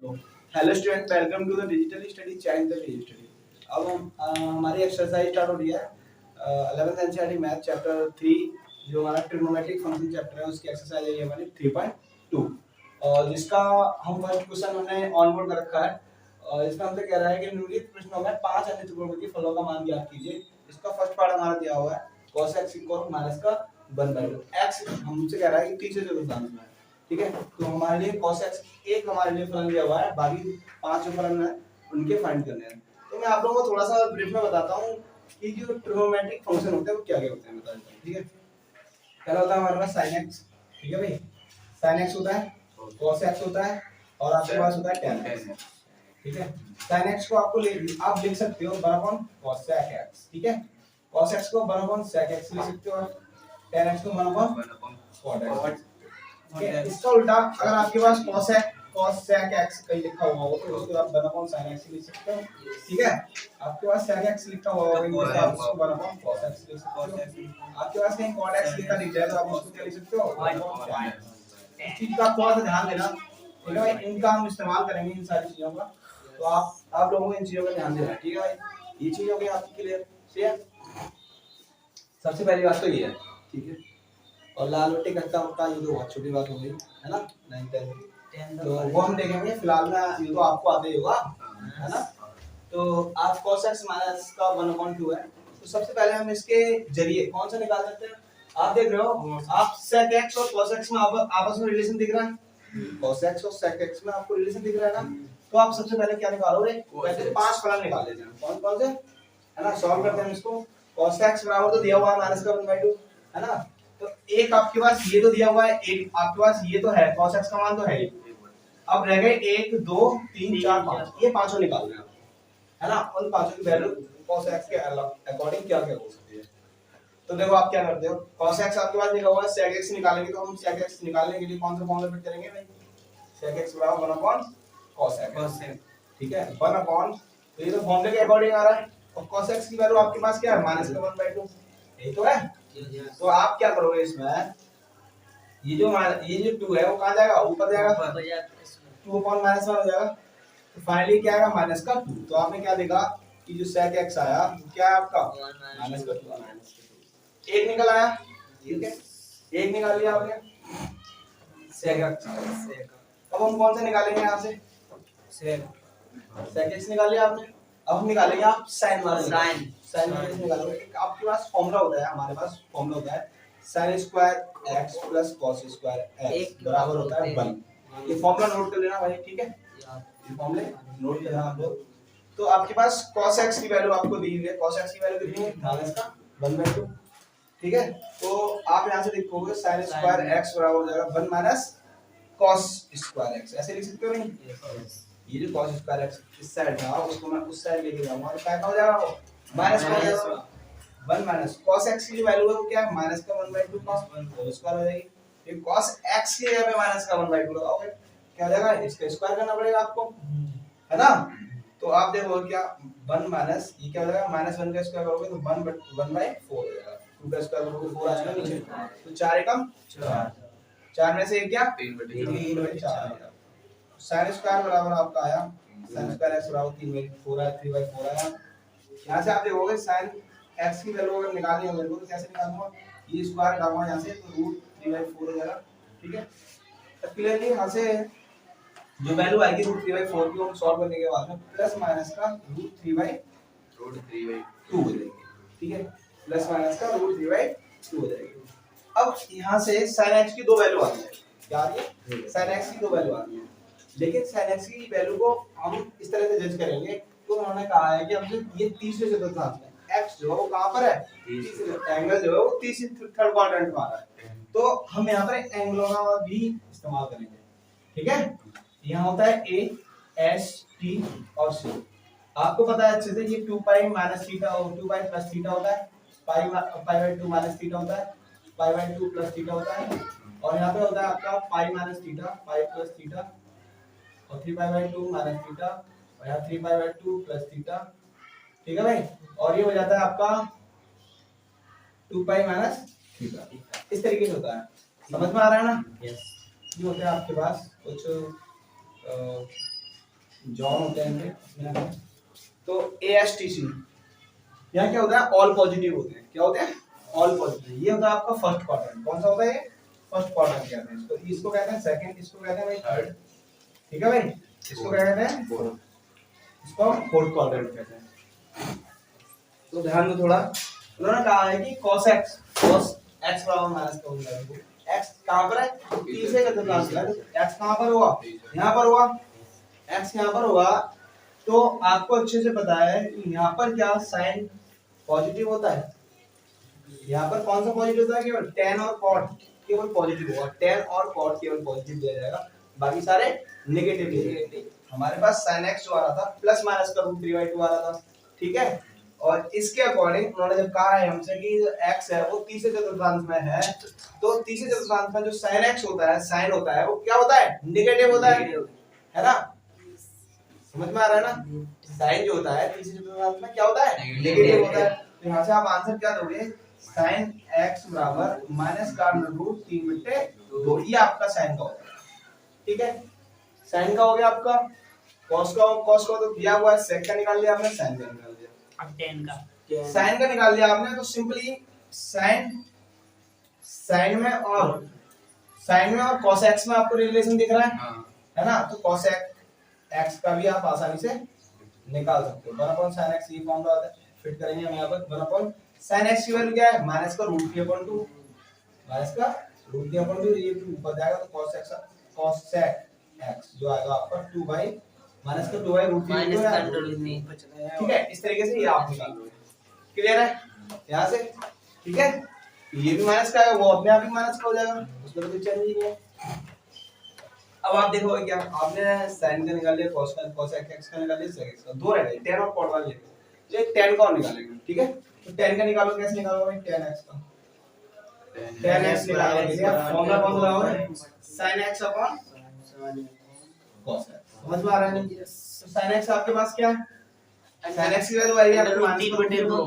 तो hello student, welcome to the digital study channel the digital study. अब हमारी exercise start हो रही है 11th एनसीईआरटी मैथ चैप्टर 3 जो हमारा ट्रिग्नोमेट्रिक फंक्शन चैप्टर है उसकी एक्सरसाइज है ये हमारी 3.2 और जिसका हम फर्स्ट क्वेश्चन हमने ऑनबोर्ड कर रखा है। और इसमें हमसे कह रहा है कि निम्नलिखित प्रश्नों में 5 अन्य त्रिकोणमितीय फलों का मान ज्ञात कीजिए। इसका फर्स्ट पार्ट हमारा दिया हुआ है cos x इक्वल माइनस का 1/2 x हमसे कह रहा है कि पीछे से रुझान है, ठीक है। तो हमारे लिए cos x एक हमारे लिए फलन दिया हुआ है, बाकी 5 जो फलन है उनके फाइंड करने हैं। तो मैं आप लोगों को थोड़ा सा ब्रीफ में बताता हूं कि जो ट्रिग्नोमेट्रिक फंक्शन होते हैं वो क्या क्या होते हैं, बता देता हूं, ठीक है। पहला होता है हमारे पास sin x, ठीक है भाई। sin x होता है, cos x होता है और आपके पास होता है tan x, ठीक है। sin x को आपको आप लिख सकते हो 1/cos x, ठीक है। cos x को 1/sec x लिख सकते हो, tan x को 1/cot x, ठीक है। इसका उल्टा अगर आपके पास cos sec x कहीं लिखा हुआ हो तो उसको आप 1/sin x लिख सकते हो, ठीक है। आपके पास sec x लिखा हुआ होगा तो आप उसको 1/cos x लिख सकते हो। आपके पास कहीं cot x लिखा दिख जाए तो आप उसको क्या लिख सकते हो, 1/tan x। इस चीज का थोड़ा सा ध्यान देना, ठीक है भाई। इनका हम इस्तेमाल करेंगे इन सारी चीजों का, तो आप लोगों को इन चीजों का ध्यान देना, ठीक है भाई। ये चीज हो गई आपकी क्लियर, ठीक है। सबसे पहली बात तो ये है, ठीक है। और लाल बट्टी करता होता ये तो बहुत छोटी बात हो गई है ना, 9th तो वो हम देखेंगे। फिलहाल में ये तो आपको आते ही होगा, है ना। तो आप cos x माइनस का 1/2 है, तो सबसे पहले हम इसके जरिए कौन सा निकाल सकते हैं। आप देख रहे हो, आप sec x और cos x में आपस में रिलेशन दिख रहा है। cos x और sec x में आपको रिलेशन दिख रहा है ना, तो आप सबसे पहले क्या निकालोगे, वैसे 5 फलन निकाल लेते हैं। कौन कौन से, है ना। सॉल्व करते हैं इसको। cos x बराबर तो दिया हुआ है माइनस का 1/2, है ना। तो एक आपके पास ये तो दिया हुआ है, एक आपके पास ये तो है, cos x का मान तो है ही। अब रह गए 1 2 3 4 5, ये पांचों निकालने हैं, है ना। उन पांचों की वैल्यू cos x के अकॉर्डिंग क्या क्या हो सकती है। तो देखो आप क्या करते हो, cos x आपके पास लिखा हुआ है, sec x निकालेंगे तो हम sec x निकालने के लिए कौन सा फॉर्मूला फिट करेंगे भाई, sec x बराबर 1/cos x, ठीक है। 1/, तो ये तो फॉर्मूले के अकॉर्डिंग आ रहा है। और cos x की वैल्यू आपके पास क्या है, माइनस का 1/2, यही तो है। तो आप क्या करोगे इसमें, ये जो 2 है वो कहां जाएगा, ऊपर जाएगा, 2/-1 हो जाएगा। तो फाइनली क्या आएगा, माइनस का 2। तो आपने क्या देखा कि जो sec x आया क्या है आपका, माइनस का 2। एक निकल आया, ठीक है। एक निकाल लिया आपने sec x। अब हम कौन सा निकालेंगे यहाँ से, sec x निकाल लिया आपने। अब हम निकालेंगे आप sin वाला, sin निकालोगे। आपके पास फॉर्मूला होता है, हमारे पास फॉर्मूला होता है sin square x plus cos square x बराबर होता है 1। ये फॉर्मूला नोट कर लेना भाई, ठीक है। ये फॉर्मूले नोट करना आप लोग। तो आपके पास cos x की वैल्यू आपको दी हुई है, cos x की वैल्यू कितनी है, माइनस का 1/2, ठीक है। तो आप यहां से लिखोगे sin स्क्वायर x बराबर हो जाएगा 1 माइनस cos स्क्वायर x, ऐसे लिख सकते हो नहीं। ये जो cos स्क्वायर x इस साइड था उसको मैं उस साइड लेके जाऊंगा तो क्या हो जाएगा, वो माइनस का हो जाएगा। 1 माइनस cos x की जो वैल्यू है वो क्या है, माइनस का 1/2 cos होल स्क्वायर हो जाएगी। ये cos x की जगह पे माइनस का 1/2 लगाओगे क्या हो जाएगा, इसका स्क्वायर करना पड़ेगा आपको, है ना। तो आप देखो क्या 1 माइनस ये क्या हो जाएगा, -1 का स्क्वायर करोगे तो 1/4 हो जाएगा। 2 का स्क्वायर करोगे 4 आ जाएगा नीचे, तो 4 एकम 4, 4 में से 1 क्या 3/4। sin स्क्वायर बराबर आपका आया sin स्क्वायर x बराबर 3/4 है, 3/4 आया। यहाँ से आप देखोगे sin x की वैल्यू अगर निकालनी हो मेरे को तो कैसे निकालूंगा, ये स्क्वायर हटाऊंगा यहाँ से तो √3/4 हो जाएगा, ठीक है। तो क्लियरली यहाँ से जो वैल्यू आएगी √3/4 की, हम सॉल्व करने के बाद में प्लस माइनस का √3/2 हो जाएगी, ठीक है। प्लस माइनस का √3/2 हो जाएगी। अब यहाँ से sin x की दो वैल्यू आती है, क्या आ रही है, sin x की दो वैल्यू आ रही है। लेकिन sin x की वैल्यू को हम इस तरह से जज करेंगे, तो उन्होंने कहा है कि हमसे ये तीसरे चतुर्थांश में x जो है वो कहां पर है, तीसरे एंगल जो है वो तीसरे थर्ड क्वाड्रेंट में आ रहा है। तो हम यहाँ पर एंगलों का भी इस्तेमाल करेंगे, ठीक है। यहाँ होता है a s t और c। आपको पता है अच्छे से ये 2π माइनस थीटा और 2π प्लस थीटा होता है, π/2 माइनस थीटा होता है, π/2 प्लस थीटा होता है, और यहाँ पे होता है आपका π माइनस थीटा, π प्लस थीटा, और 3π/2 माइनस थीटा, और यहाँ 3π/2 प्लस थीटा, ठीक है भाई। और ये हो जाता है आपका 2π माइनस थीटा। इस तरीके से होता है, समझ में आ रहा है ना। ये होता है आपके पास कुछ जॉन होते हैं। तो ASTC यहाँ क्या होता है, ऑल पॉजिटिव होते हैं। क्या होते हैं? All positive. ये होता है आपका फर्स्ट क्वाड्रेंट। कौन सा होता है ये? फर्स्ट क्वाड्रेंट कहते हैं इसको। इसको कहते हैं सेकंड, इसको कहते हैं भाई थर्ड, ठीक है भाई। इसको क्या कहते हैं? फोर्थ। इसको फोर्थ क्वाड्रेंट कहते हैं। तो ध्यान दो थोड़ा, उन्होंने कहा है कि cos x बराबर माइनस का हो जाएगा। x कहां पर है? तीसरे चतुर्थांश में। x कहां पर होगा? यहां पर होगा। x यहां पर होगा। तो आपको अच्छे से पता है कि यहाँ पर क्या साइन पॉजिटिव होता है। यहाँ पर कौन सा पॉजिटिव होता है? केवल tan और cot केवल पॉजिटिव होगा। tan और cot केवल पॉजिटिव दिया जाएगा, बाकी सारे नेगेटिव दिए। हमारे पास sin x जो आ रहा था प्लस माइनस का रूट 3/2 आ रहा था, ठीक है। और इसके अकॉर्डिंग उन्होंने जब कहा है हमसे कि जो x है वो तीसरे चतुर्थांश में है, तो तीसरे चतुर्थांश में जो sin x होता है, sin होता है वो क्या होता है? नेगेटिव होता है ना। समझ में आ रहा है ना? साइन जो होता है तीसरे चतुर्थांश में क्या होता है? नेगेटिव होता है। तो यहाँ से आप आंसर क्या दोगे? sin x बराबर माइनस का रूट 3/2। ये आपका साइन का होगा, ठीक है। साइन का हो गया आपका। cos का तो दिया हुआ है, sec का निकाल लिया आपने, sin का निकाल लिया। अब tan का sin का निकाल लिया आपने, तो सिंपली sin में और cos x में आपको रिलेशन दिख रहा है ना। तो cos x का भी आप आसानी से निकाल सकते हो। 1 sin x ये फॉर्मूला होता है, फिट करेंगे हम यहाँ पर। 1 sin x की वैल्यू क्या है? माइनस का रूट 3/2, माइनस का रूट 3/2, ये भी ऊपर जाएगा तो cos sec x जो आएगा आपका 2 बाई माइनस का 2 बाई रूट 3/2, ठीक है। इस तरीके से ये आप निकाल लो। क्लियर है यहाँ से? ठीक है। ये भी माइनस का है, वो अपने आप ही माइनस का हो जाएगा, उसमें तो कोई चेंज नहीं है। अब आप देखो क्या, आपने sin का निकाल लिया, cos x का निकाल लिया, sec x का, दो रह गए tan और cot वाले। ये tan का और निकालेंगे, ठीक है। तो tan का निकालो, कैसे निकालोगे भाई? tan x का, tan x निकालने के लिए फॉर्मूला कौन सा लगाओगे? sin x upon cos x। समझ में आ रहा है नहीं? तो sin x आपके पास क्या है? sin x की वैल्यू आ रही है आपकी -3/2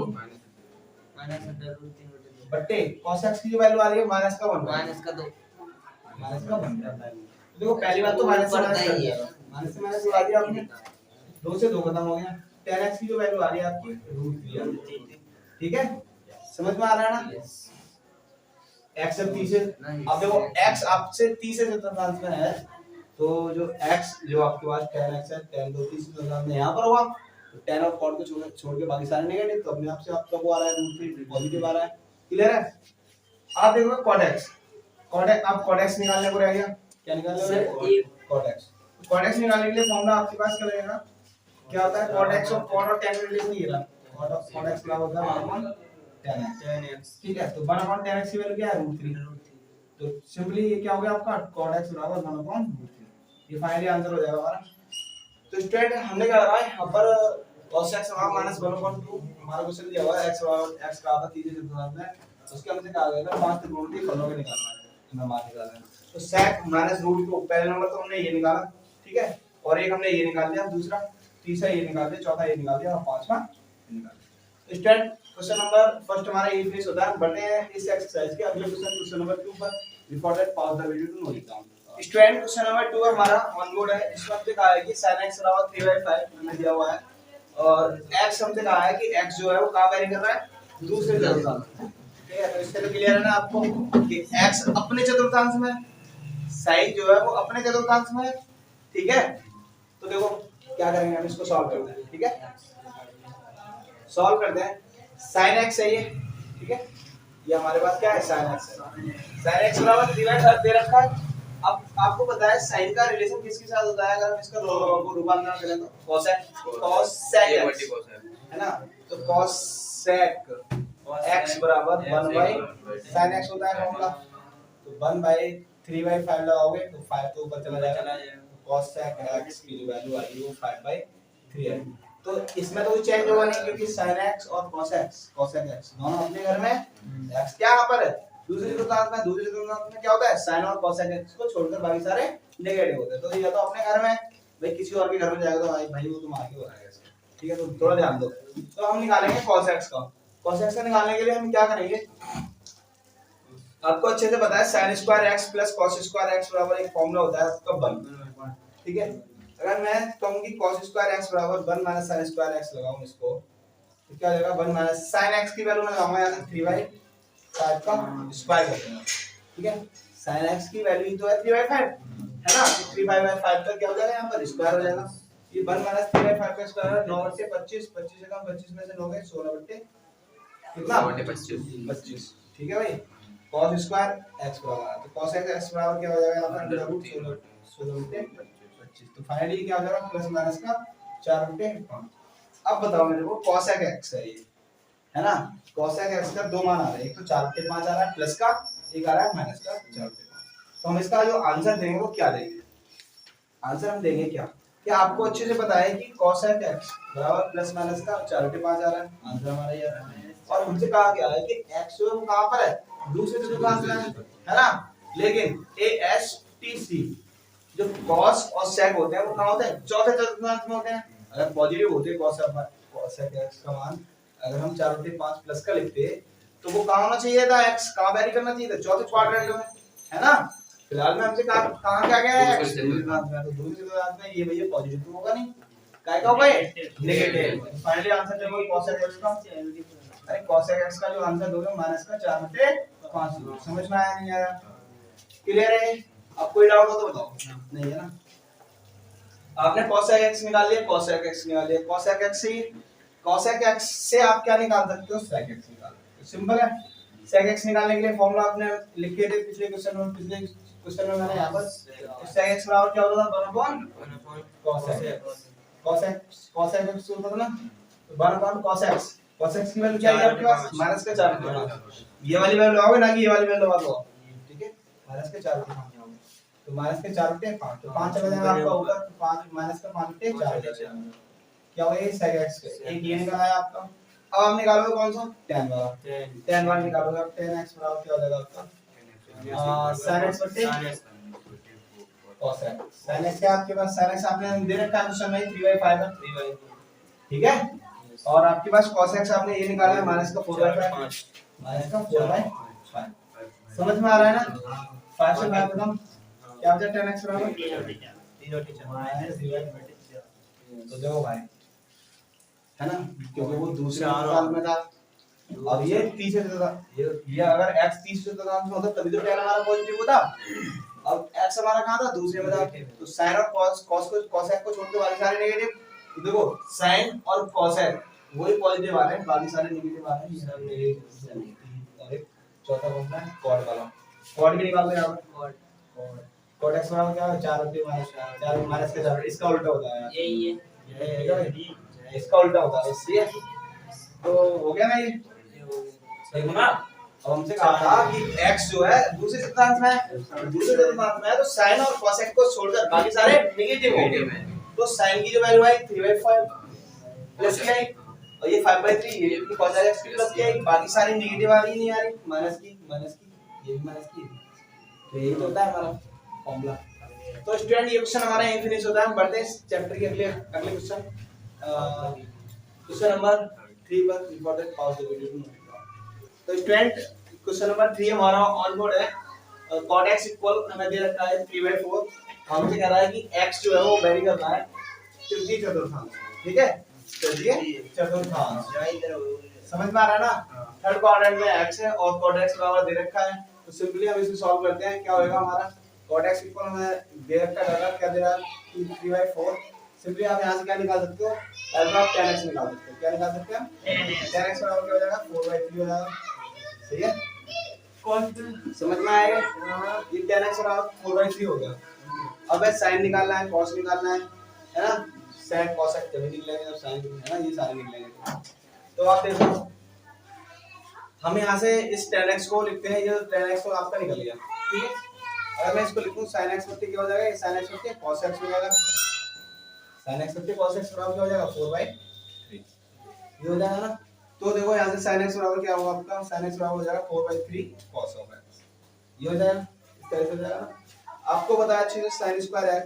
बट्टे cos x की वैल्यू आ रही है -1 देखो पहली बात तो माइनस से माइनस कर दिया, माइनस से माइनस उड़ा दिया आपने, 2 से 2 खत्म हो गया। tan x की जो वैल्यू आ रही है आपकी √3, ठीक है। समझ में आ रहा है ना? x अब 30 है। अब देखो x आपसे 30 से चतुर्थांश में है, तो जो x जो आपके पास tan x है, tan 2 30 चतुर्थांश में यहाँ पर होगा, तो tan और cot को छोड़ के बाकी सारे नेगेटिव, तो अपने आप से आपका वो आ रहा है √3 पॉजिटिव आ रहा है। क्लियर है? आप देखो cot x, आप cot x निकालने को रह गया, क्या निकालने को है? cot x। cot x निकालने के लिए फॉर्मूला आपके पास क्या रहेगा? क्या होता है? cot x और cot और tan का रिलेशन ये रहा, cot x क्या होता है? 1/tan x, ठीक है। तो 1/tan x की वैल्यू क्या है? √3। तो सिंपली ये क्या हो गया आपका? cot x बराबर 1/√3। ये फाइनली आंसर हो जाएगा हमारा। तो स्टूडेंट हमने क्या करा है यहाँ पर cos x -1/2 हमारा क्वेश्चन दिया हुआ है, x बराबर 30 चतुर्थांश में, उसके हमसे कहा गया था 5 त्रिकोणमितीय फलनों के निकालना है, हमें मान निकालना है। तो sec -√2 को पहले नंबर तो हमने ये निकाला, ठीक है, और एक हमने ये निकाल दिया, दूसरा तीसरा ये निकाल दिया, चौथा ये निकाल दिया और पांचवा निकाल दिया। तो स्टूडेंट क्वेश्चन नंबर फर्स्ट हमारा ये फिनिश होता है। बढ़ते हैं इस एक्सरसाइज के अगले क्वेश्चन नंबर 2 पर। Before that pause the video to note it down. Student question number 2 हमारा ऑन बोर्ड है। इसमें हमसे कहा है कि sin x बराबर 3/5 हमें दिया हुआ है, और x हमसे कहा है कि x जो है वो कहां वेरी कर रहा है? दूसरे चतुर्थांश में, ठीक है। तो इससे तो क्लियर है ना आपको कि x अपने चतुर्थांश में, sin जो है वो अपने चतुर्थांश में है, ठीक है। तो देखो क्या करेंगे हम, इसको सॉल्व करते हैं, ठीक है। सॉल्व करते हैं। sin x है ये, ठीक है, ये हमारे पास क्या है? sin x है। sin x बराबर 3/5 दे रखा है। अब आपको पता है sin का रिलेशन किसके साथ होता है? अगर हम इसका रूपांतरण करें तो cos sec x है ना। तो cos sec x बराबर 1/sin x होता है फॉर्मूला। तो 1/3/5 लगाओगे तो 5 तो ऊपर चला जाएगा, cos sec x की जो वैल्यू आ रही है वो 5/3 है। तो इसमें तो कोई चेंज होगा नहीं, क्योंकि sin x और cos x दोनों अपने घर में, x क्या यहाँ पर है? दूसरे चतुर्थांश में। दूसरे चतुर्थांश में क्या होता है? sin और cos x को छोड़कर बाकी सारे नेगेटिव होते हैं। तो ये तो अपने घर में, भाई किसी और के घर में जाएगा तो भाई वो तुम आगे बनाएगा इसको, ठीक है। तो थोड़ा ध्यान दो। तो हम निकालेंगे cos x का। cos x का निकालने के लिए हम क्या करेंगे? आपको अच्छे से पता है sin² x + cos² x बराबर एक फॉर्मूला होता है आपका 1, ठीक है। अगर मैं कहूं कि cos स्क्वायर x बराबर 1 माइनस sin स्क्वायर x लगाऊं इसको, तो क्या हो जाएगा 1 माइनस sin x की वैल्यू मैं लगाऊंगा यहाँ से 3/5 का स्क्वायर कर दूंगा, ठीक है। sin x की वैल्यू तो है 3/5 है ना, 3/5 का क्या हो जाएगा यहाँ पर स्क्वायर हो जाएगा। ये 1 माइनस 3/5 का स्क्वायर 9 बटे 25, 25 से कम 25 में से 9 गए 16 बटे कितना 25, ठीक है भाई। cos स्क्वायर x बराबर, तो cos x बराबर क्या हो जाएगा यहाँ पर अंडर रूट 16 बटे 25, तो फाइनली क्या हो जाएगा प्लस माइनस का 4 बटे 5। अब बताओ मेरे को cos x है ये, है ना, cos x का दो मान आ रहे हैं, एक तो 4 बटे 5 आ रहा है प्लस का, एक आ रहा है माइनस का 4 बटे 5। तो हम इसका जो आंसर देंगे वो क्या देंगे, आंसर हम देंगे क्या आपको अच्छे से पता है कि cos x बराबर प्लस माइनस का 4 बटे 5 आ रहा है, आंसर हमारा ये आ रहा है। और हमसे कहा गया है कि x जो है वो कहां पर है, दूसरे चतुर्थांश में है ना, लेकिन ASTC जो cos और sec होते हैं वो कहां होते हैं, चौथे चतुर्थांश में होते हैं। अगर पॉजिटिव होते cos x का मान अगर हम 4 बटे 5 प्लस का लिखते तो वो कहां होना चाहिए था, x कहां वेरी करना चाहिए था, चौथे क्वाड्रेंट में, है ना। फिलहाल में हमसे कहां क्या गया है, दूसरे चतुर्थांश में, तो दूसरे चतुर्थांश में ये भैया पॉजिटिव तो होगा नहीं, काय का होगा ये नेगेटिव। फाइनली आंसर देखो cos x का, अरे cos x का जो आंसर दोगे माइनस का 4 बटे 5, समझ में आया नहीं आया, क्लियर है। अब कोई डाउट हो तो बताओ, नहीं है ना। आपने cos x निकाल लिया, cos x निकाल लिया, cos x से आप क्या निकाल सकते हो, sec x निकाल सकते हो, सिंपल है। sec x निकालने के लिए फॉर्मूला आपने लिखे थे पिछले क्वेश्चन में मैंने यहाँ पर sec x बराबर क्या होता था 1/cos x होता था ना, तो 1/cos x की वैल्यू क्या है आपके पास माइनस का 4, ये वाली वैल्यू लगाओगे ना कि ये वाली वैल्यू लगाओ, ठीक है, माइनस के 4 तो माइनस के 4 बटे 5, तो 5 चला जाएगा आपका ऊपर, तो 5 माइनस का 5 बटे 4 क्या होगा ये sec x एक ये निकला है आपका। अब आप निकालोगे कौन सा, tan वाला, tan वाला निकालोगे, अब tan x बराबर क्या हो जाएगा आपका sin x बटे cos x। sin x क्या आपके पास, sin x आपने दे रखा है क्वेश्चन में 3/5 है, ठीक है। और आपके पास cos x आपने ये निकाला है माइनस का 4/5, माइनस का 4/5, समझ में आ रहा है ना। 5 से 5 खत्म, क्या बचा tan x बराबर तो देखो भाई, है ना, क्योंकि वो दूसरे चतुर्थांश में था, अब ये तीसरे चतुर्थांश, ये अगर x तीसरे चतुर्थांश में होता तभी तो tan हमारा पॉजिटिव होता। अब x हमारा कहां था, दूसरे में था, तो sin और cos x को छोड़ के बाकी सारे नेगेटिव, तो देखो sin और cos x वही पॉजिटिव आ रहे हैं, बाकी सारे नेगेटिव आ रहे हैं, ये सब नेगेटिव। और एक चौथा कौन सा है, cot वाला, cot भी निकाल दो यहां पर, cot x बराबर क्या है 4 बटे -4 माइनस के 4, इसका उल्टा होता है, यही है इसका उल्टा होता है, इसलिए तो हो गया ना ये, देखो ना। अब हमसे कहा था कि x जो है दूसरे चतुर्थांश में है, तो sin और cos x को छोड़कर बाकी सारे नेगेटिव होंगे, तो sin की जो वैल्यू आई 3/5 प्लस की आई, और ये 5/3 ये भी cos x की प्लस की आई, बाकी सारी नेगेटिव आ रही नहीं आ रही, माइनस की ये भी माइनस की, तो यही तो होता है हमारा फॉर्मूला। तो स्टूडेंट ये क्वेश्चन हमारा यहीं फिनिश होता है, हम बढ़ते हैं चैप्टर के अगले क्वेश्चन, क्वेश्चन नंबर 3 पर इंपॉर्टेंट पॉज द वीडियो। तो स्टूडेंट क्वेश्चन नंबर 3 हमारा ऑन बोर्ड है, cot x इक्वल हमें दे रखा है 3/4, हमसे कह रहा है कि x जो है वो वेरी कर रहा है तृतीय चतुर्थांश, ठीक है, तृतीय चतुर्थांश समझ में आ रहा है ना। थर्ड क्वाड्रेंट में x है और cot x बराबर दे रखा है, तो सिंपली हम इसे सॉल्व करते हैं, क्या होगा हमारा cot x इक्वल हमें दे रखा है, क्या दे रहा है 3/4, सिंपली आप यहां से क्या निकाल सकते हो, वैल्यू ऑफ tan x निकाल सकते हो, क्या निकाल सकते हैं tan x बराबर क्या हो जाएगा 4/3 हो जाएगा, सही है, कौन समझ में आएगा, ये tan x बराबर 4/3 हो गया। अब है sin निकालना है, cos निकालना है ना, sin cos x जब निकलेंगे जब sin है ना, ये सारे निकलेंगे। तो आप देखो हम यहाँ से इस tan x को लिखते हैं, ये tan x तो आपका निकल गया, ठीक है। अगर मैं इसको लिखूं sin x बट्टे क्या हो जाएगा, ये sin x बट्टे cos x हो जाएगा, sin x बट्टे cos x बराबर क्या हो जाएगा 4/3, ये हो जाएगा ना। तो देखो यहाँ से sin x बराबर क्या होगा आपका, sin x बराबर हो जाएगा 4/3 cos of x, ये हो जाएगा, इस तरह से हो जाएगा ना। आपको बताया अच्छे से sin square x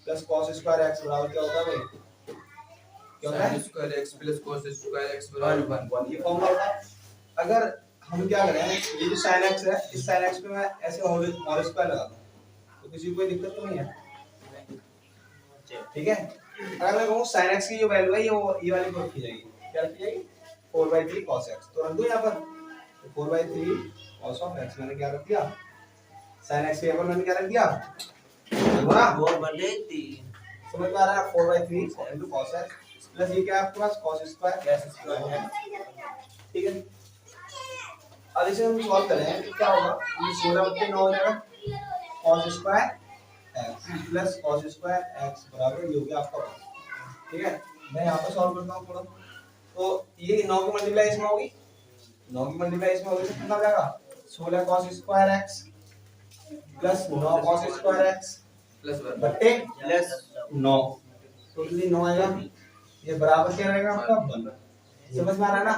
plus cos square x बराबर क्या होता है भाई, क्या होता है sin square x plus cos square x बराबर 1, ये फॉर्मूला होता है। अगर हम क्या करें, ये जो sin x है, इस sin x पे मैं ऐसे होल स्क्वायर लगा दूं, तो किसी को कोई दिक्कत तो नहीं है, ठीक है। अगर मैं कहूँ sin x की जो वैल्यू है ये वाली को रखी जाएगी, क्या रखी जाएगी 4/3 cos x, तो रख दूं यहाँ पर 4/3 cos of x, मैंने क्या रख दिया sin x के यहाँ पर मैंने क्या रख दिया 4/3 समझ में आ रहा है 4/3 into cos x प्लस ये क्या है आपके पास cos स्क्वायर, ठीक है। अब इसे हम सॉल्व करें तो क्या होगा, ये 16/9 हो जाएगा cos square x plus cos square x बराबर ये हो गया आपका, ठीक है। मैं यहाँ पर सॉल्व करता हूँ थोड़ा, तो ये 9 की मल्टीप्लाई इसमें होगी, 9 की मल्टीप्लाई इसमें होगी तो कितना जाएगा 16 cos square x plus 9 cos square x बट्टे प्लस 9, टोटली 9 आएगा, ये बराबर क्या रहेगा आपका 1, समझ में आ रहा है ना।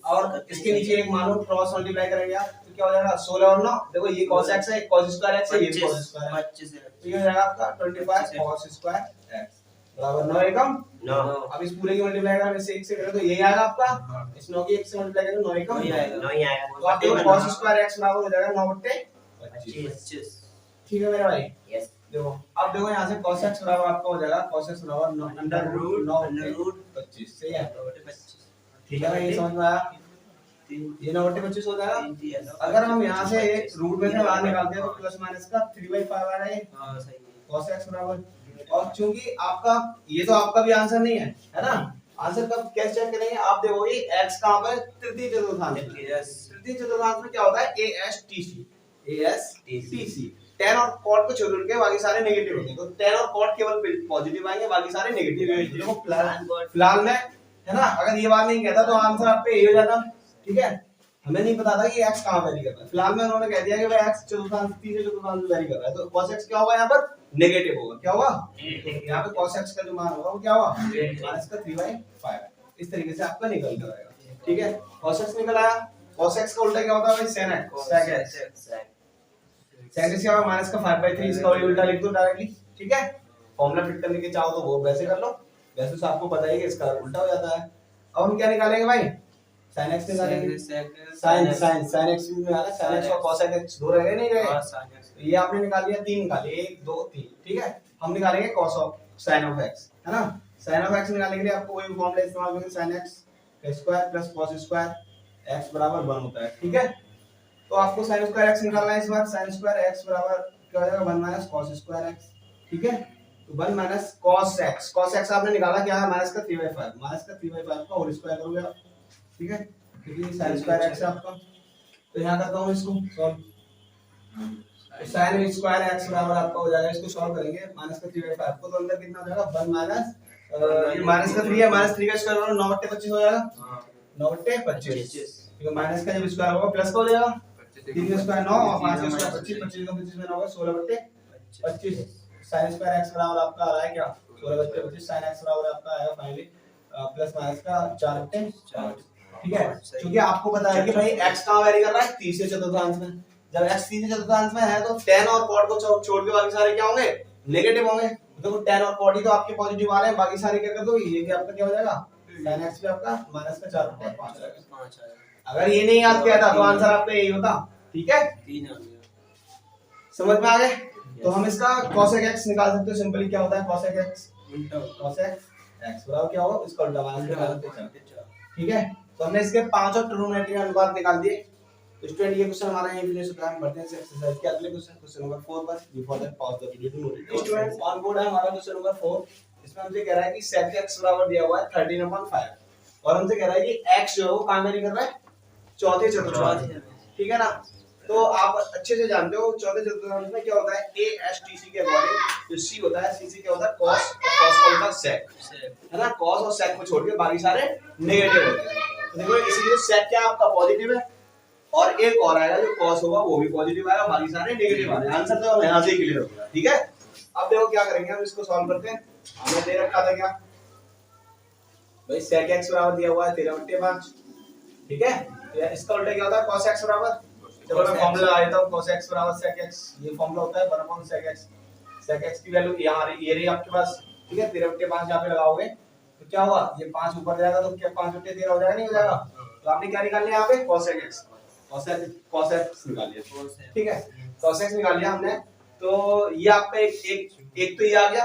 और इसके नीचे एक मानो क्रॉस मल्टीप्लाई करेंगे आप तो क्या हो जाएगा 16 और 9, देखो ये cos x है, cos स्क्वायर x है, ये भी cos स्क्वायर है, 25 है, तो ये हो जाएगा आपका 25 cos स्क्वायर x बराबर 9 एकम 9। अब इस पूरे की मल्टीप्लाई करें इससे 1 से करें तो यही आएगा आपका, इस 9 की 1 से मल्टीप्लाई करें तो 9 एकम 9 आएगा, तो आप देखो cos स्क्वायर x बराबर हो जाएगा 9/25, ठीक है मेरे भाई। यस देखो अब देखो यहाँ से cos x बराबर आपका हो जाएगा cos x बराबर अंडर रूट 9/25, सही है, ठीक है भाई, ये समझ में आया, ये 9/25 हो जाएगा। अगर हम यहाँ से एक रूट में से बाहर निकालते हैं तो प्लस माइनस का 3/5 आ रहा है, हां सही है, cos x बराबर, और चूंकि आपका ये तो आपका भी आंसर नहीं है ना, आंसर कब कैसे चेक करेंगे, आप देखोगे x कहां पर तृतीय चतुर्थांश में, तृतीय चतुर्थांश में क्या होता है ASTC, tan और cot को छोड़ के बाकी सारे नेगेटिव होते हैं, तो tan और cot केवल पॉजिटिव आएंगे, बाकी सारे नेगेटिव आएंगे, देखो फिलहाल में है ना, अगर ये बात नहीं कहता तो आंसर आप पे ये हो जाता, ठीक है। हमें नहीं पता था कि x कहां वेरी कर रहा है, फिलहाल में उन्होंने कह दिया कि भाई x चतुर्थांश तीसरे चतुर्थांश में वेरी कर रहा है, तो cos x क्या होगा यहाँ पर नेगेटिव होगा, क्या होगा यहाँ पे cos x का जो मान होगा वो क्या होगा माइनस का 3/5, इस तरीके से आपका निकल कर आएगा, ठीक है। cos x निकल आया, cos x का उल्टा क्या होता है भाई sin x, sin x का माइनस का 5/3, इसका उल्टा लिख दो डायरेक्टली, ठीक है। फॉर्मूला फिट करने के चाहो तो वो वैसे कर लो, वैसे तो आपको पता ही है कि इसका उल्टा हो जाता है। अब हम क्या निकालेंगे भाई sin x निकालेंगे, sin x भी निकाला, sin x और cos x दो रह गए नहीं रहे, तो ये आपने निकाल लिया, 3 निकाले 1 2 3, ठीक है। हम निकालेंगे cos of sin of x, है ना, sin of x निकालने के लिए आपको वही फॉर्मूला इस्तेमाल करेंगे, sin x का square plus cos square x बराबर 1 होता है, ठीक है। तो आपको sin स्क्वायर x निकालना है, इस बार sin स्क्वायर x बराबर क्या हो जाएगा 1 माइनस cos स्क्वायर x, ठीक है। तो 1 माइनस cos x आपने निकाला क्या है माइनस का 3/5, माइनस का 3/5 का होल स्क्वायर करोगे आप, ठीक है, क्योंकि sin स्क्वायर x है आपका, तो यहां करता हूं इसको सॉल्व, sin स्क्वायर x बराबर आपका हो जाएगा, इसको सॉल्व करेंगे माइनस का 3/5 को, तो अंदर कितना हो जाएगा 1 माइनस ये माइनस का 3 है, माइनस 3 का स्क्वायर करो 9/25 हो जाएगा, 9/25, ठीक है। माइनस का जब स्क्वायर होगा प्लस का हो जाएगा, 3 का स्क्वायर 9 और 5 का स्क्वायर 25, 25 का 25 में होगा 16/25, sin स्क्वायर x बराबर आपका आ रहा है क्या 16/25, sin x बराबर आपका आएगा फाइनली प्लस माइनस का 4/4, ठीक है। क्योंकि आपको पता है कि भाई x कहां वेरी कर रहा है तीसरे चतुर्थांश में, जब x तीसरे चतुर्थांश में है तो tan और cot को छोड़ के बाकी सारे क्या होंगे नेगेटिव होंगे, तो tan और cot ही तो आपके पॉजिटिव आ रहे हैं, बाकी सारे क्या कर दोगे ये भी आपका क्या हो जाएगा sin x भी आपका माइनस का 4/5 आएगा। अगर ये नहीं याद किया था तो आंसर आपका यही होता, ठीक है, 3 आ गया, समझ में आ गए। तो हम इसका cos x निकाल सकते हो, सिंपली क्या होता है cos x उल्टा cos x बराबर क्या होगा इसका उल्टा माइनस का 4, ठीक है। तो हमने इसके पांचों ट्रिग्नोमेट्री अनुपात निकाल दिए। तो स्टूडेंट ये क्वेश्चन हमारा यहीं फिनिश होता है, बढ़ते हैं एक्सरसाइज के अगले क्वेश्चन नंबर 4 पर। Before that pause the video to note it. Student on board है हमारा क्वेश्चन नंबर 4। इसमें हमसे कह रहा है कि sec x बराबर दिया हुआ है 13/5 और हमसे कह रहा है कि x जो है वो कहां वेरी कर रहा है चौथे चतुर्थांश, ठीक है ना। तो आप अच्छे से जानते हो चौथे चतुर्थांश में क्या होता है ASTC के अकॉर्डिंग जो C होता है CC क्या होता है cos और cos का होता है sec, है ना। cos और sec को छोड़ के बाकी सारे नेगेटिव होते हैं। तो देखो इसलिए sec क्या आपका पॉजिटिव है और एक और आएगा जो cos होगा वो भी पॉजिटिव आएगा, बाकी सारे नेगेटिव आ रहे हैं। आंसर तो यहां से ही क्लियर हो गया, ठीक है। अब देखो क्या करेंगे हम इसको सॉल्व करते हैं। हमने दे रखा था क्या भाई sec x बराबर दिया हुआ है 13/5, ठीक है। तो इसका उल्टा क्या होता है cos x बराबर, चलो मैं फार्मूला लगा देता हूं cos x बराबर sec x, ये फार्मूला होता है 1/sec x। sec x की वैल्यू यहां आ रही ये रही आपके पास, ठीक है। 13/5 यहां पे लगाओगे तो क्या होगा ये 5 ऊपर जाएगा तो क्या 5/13 हो जाएगा, नहीं हो जाएगा। तो आपने क्या निकाल लिया यहां पे cos x, cos x निकाल लिया, ठीक है। cos x निकाल लिया हमने, तो ये आपका एक तो ये आ गया,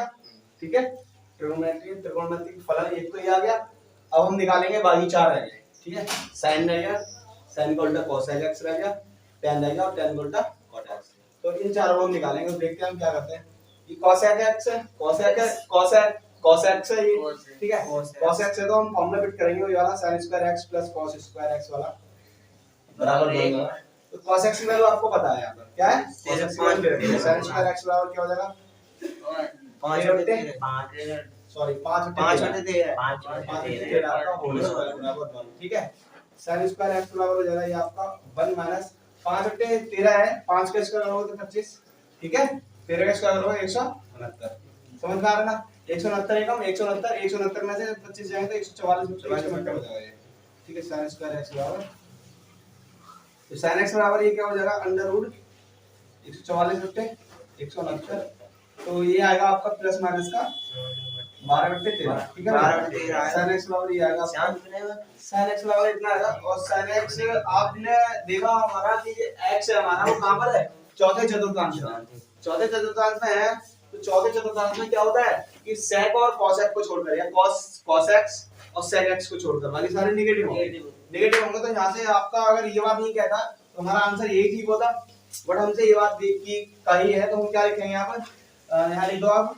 ठीक है, त्रिकोणमितीय फलन एक तो ये आ गया। अब हम निकालेंगे बाकी चार रह गए, ठीक है। साइन रह गया, साइन का उल्टा कोसेक एक्स रह गया, tan रह गया और tan का उल्टा cot x। तो इन चारों को हम निकालेंगे। तो देखते हैं हम क्या करते हैं। ये कोसेक एक्स है, कोसेक एक्स है ये, ठीक है। कोसेक एक्स है तो हम फॉर्मूला फिट करेंगे वही वाला, sin square x plus cos square x वाला बराबर बनेगा। तो cos x की वैल्यू आपको पता है यहाँ पर क्या है, cos x की वैल्यू sin स्क्वायर x बराबर क्या हो जाएगा 5/13 का होल स्क्वायर बराबर 1, ठीक है। sin स्क्वायर x बराबर हो जाएगा ये आपका 1 माइनस 5/13 है, 5 का स्क्वायर होगा तो 25, ठीक है। 13 का स्क्वायर होगा 169, समझ में आ रहा है ना। 169 एकम 169 में से 25 जाएंगे तो 144 हो जाएगा ये, ठीक है। sin स्क्वायर x बराबर, तो sin x बराबर ये क्या हो जाएगा अंडर रूट 144/169, तो ये आएगा आपका प्लस माइनस का 12/13, ठीक है। 12/13 sin x बराबर ये आएगा sin x बराबर इतना आएगा। और sin x आपने देखा हमारा कि ये x है हमारा वो कहां पर है, चौथे चतुर्थांश में, चौथे चतुर्थांश में है। तो चौथे चतुर्थांश में क्या होता है कि sec और cos x को छोड़कर या cos x और sec x को छोड़कर बाकी सारे नेगेटिव होंगे। तो यहाँ से आपका अगर ये बात नहीं कहता तो हमारा आंसर यही ठीक होता, बट हमसे ये बात की कही है तो हम क्या लिखेंगे यहाँ पर, यहाँ लिख दो आप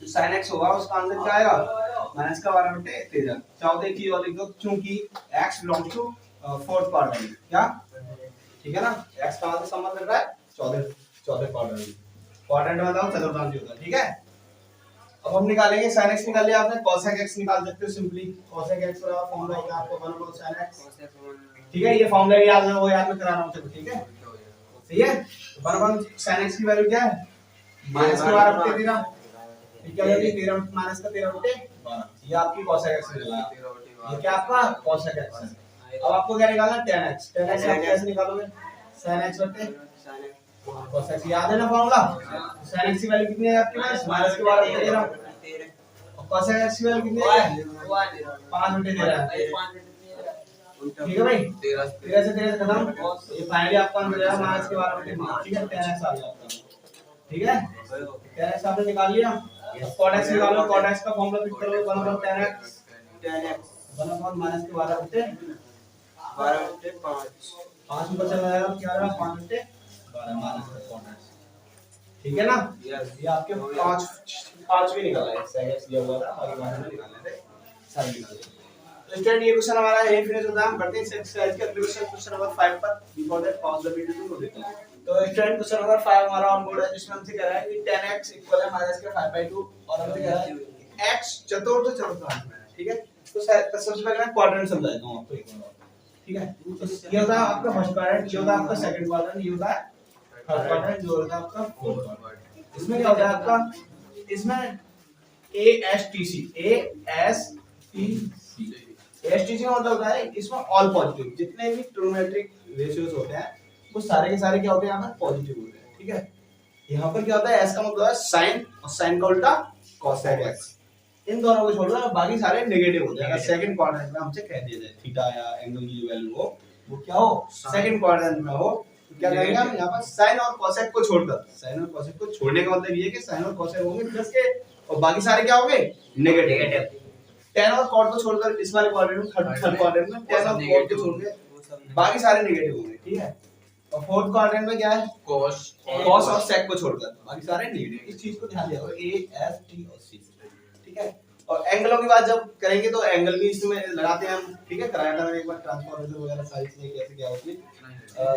जो sin x होगा उसका आंसर क्या आएगा माइनस का 12/13। चाहो तो एक चीज और लिख दो, चूंकि x belongs to fourth quadrant, क्या ठीक है ना, x कहां से संबंध रख रहा है चौथे क्वाड्रेंट मतलब चतुर्थांश होता है, ठीक है। अब हम निकालेंगे sin x निकाल लिया आपने, cosec x निकाल सकते हो सिंपली। cosec x बराबर फॉर्मूला होगा आपको 1 sin x, ठीक है। ये फॉर्मूला याद है वो याद में करा रहा हूं चलो, ठीक है। सही है, 1 sin x की वैल्यू क्या है माइनस का 12/13, क्या है 13 माइनस का 13/12, ये आपकी cosec x निकला, ये क्या आपका cosec x है। अब आपको क्या निकालना tan x आप कैसे निकालोगे, sin x बटे cos x, याद है ना फॉर्मूला। sin x की वैल्यू कितनी है आपके पास माइनस के 12/13 और cos x की वैल्यू कितनी है 5/13, ठीक है भाई। 13 से खत्म, ये फाइनली आपका आंसर है माइनस के 12/13, ठीक है। tan x आ गया आपका, ठीक है। tan x आपने निकाल लिया। cot x निकालो, cot x का फॉर्मूला फिट करो 1/tan x 1 माइनस के 12/5 ऊपर चला जाएगा क्या आ रहा है 5/12 माइनस का cot x, ठीक है ना। ये आपके 5 भी निकला है, sec x दिया हुआ था बाकी बाकी निकालने थे सारे निकाल दिए। तो स्टूडेंट ये क्वेश्चन हमारा यही फिनिश होता है। हम बढ़ते हैं एक्सरसाइज के अगले क्वेश्चन नंबर 5 पर। Before that pause the video to देखते हैं। तो स्टूडेंट क्वेश्चन नंबर 5 हमारा ऑन बोर्ड है जिसमें हमसे कह रहा है कि tan x इक्वल है माइनस के 5/2 और हमसे कह रहा है कि x चतुर्थ चतुर्थांश में है, ठीक है। तो सबसे पहले मैं क्वाड्रेंट समझाता हूं आपको एक बार, ठीक है। तो ये होता है आपका फर्स्ट क्वाड्रेंट, ये होता है आपका सेकंड क्वाड्रेंट, ये होता है थर्ड क्वाड्रेंट, जो होता है आपका फोर्थ क्वाड्रेंट। इसमें क्या होता है आपका, इसमें ASTC का मतलब होता है इसमें ऑल पॉजिटिव, जितने भी ट्रिग्नोमेट्रिक रेशियोज होते हैं वो सारे के सारे क्या होते हैं यहाँ पर पॉजिटिव होते हैं, ठीक है। यहाँ पर क्या होता है s का मतलब है साइन और साइन का उल्टा cosec x, इन दोनों को छोड़ दो बाकी सारे नेगेटिव होते हैं। अगर सेकंड क्वाड्रेंट में हमसे कह दिया जाए थीटा या एंगल की जो वैल्यू हो वो क्या हो सेकंड क्वाड्रेंट में हो, तो क्या करेंगे हम यहाँ पर साइन और cosec को छोड़कर, साइन और cosec को छोड़ने का मतलब ये है कि साइन और cosec होंगे प्लस के और बाकी सारे क्या होंगे नेगेटिव। tan और cot को छोड़कर इस वाले क्वाड्रेंट में थर्ड क्वाड्रेंट में tan और cot को छोड़कर बाकी सारे नेगेटिव होंगे, ठीक है। और फोर्थ क्वाड्रेंट में क्या है cos और sec को छोड़कर बाकी सारे नेगेटिव। इस चीज को ध्यान दिया करो a s t और c, ठीक है। और एंगलों की बात जब करेंगे तो एंगल भी इसमें लगाते हैं हम, ठीक है। कराया था एक बार ट्रांसफॉर्मेशन वगैरह सारी चीजें कैसे क्या होती है,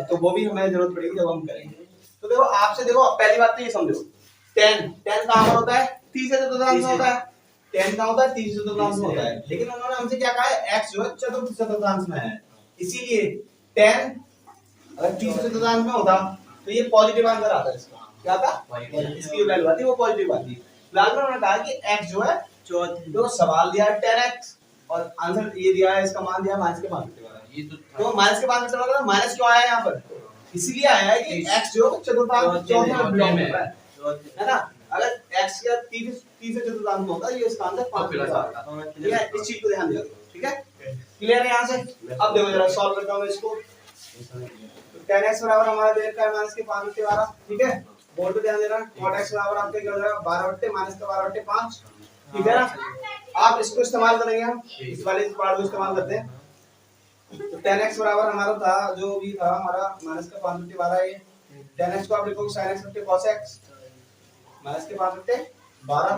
तो वो भी हमें जरूरत पड़ेगी जब हम करेंगे। तो देखो आपसे देखो पहली बात तो ये समझो tan कहां पर होता है तीसरे चतुर्थांश में होता है, tan कहां होता है तीसरे चतुर्थांश में होता है, लेकिन उन्होंने हमसे क्या कहा है x जो है चतुर्थ चतुर्थांश में है, इसीलिए tan अगर तीसरे चतुर्थांश में होता तो ये पॉजिटिव आंसर आता है इसका, क्या आता इसकी वैल्यू आती है वो पॉजिटिव आती है। फिलहाल में उन्होंने कहा कि x जो है जो सवाल दिया है tan x और आंसर ये दिया है, इसका मान दिया है माइनस के 5 वाला, ये तो माइनस के 5 वाला माइनस क्यों आया है यहाँ पर, इसीलिए आया है कि x जो चतुर्थांश चौथे में बिलोंग कर रहा है ना। अगर x का तीसरे चतुर्थांश में होता ये इसका आंसर 5 आता, ठीक है। इस चीज को ध्यान दिया करो, ठीक है। क्लियर है यहाँ से। अब देखो जरा सॉल्व करता हूं मैं इसको। tan x बराबर हमारा दे रखा है माइनस के 5/12, ठीक है। बोर्ड पे ध्यान देना। cot x बराबर आपके क्या हो जाएगा 12 बट्टे माइनस का 12 बट्टे 5, ठीक है ना। आप इसको इस्तेमाल करेंगे, हम इस वाले पार्ट को इस्तेमाल करते हैं। तो tan x बराबर हमारा था जो भी था हमारा माइनस का 5 बट्टे 12, ये tan x को आप लिखोगे sin x बट्टे cos x माइनस के 5 बट्टे 12,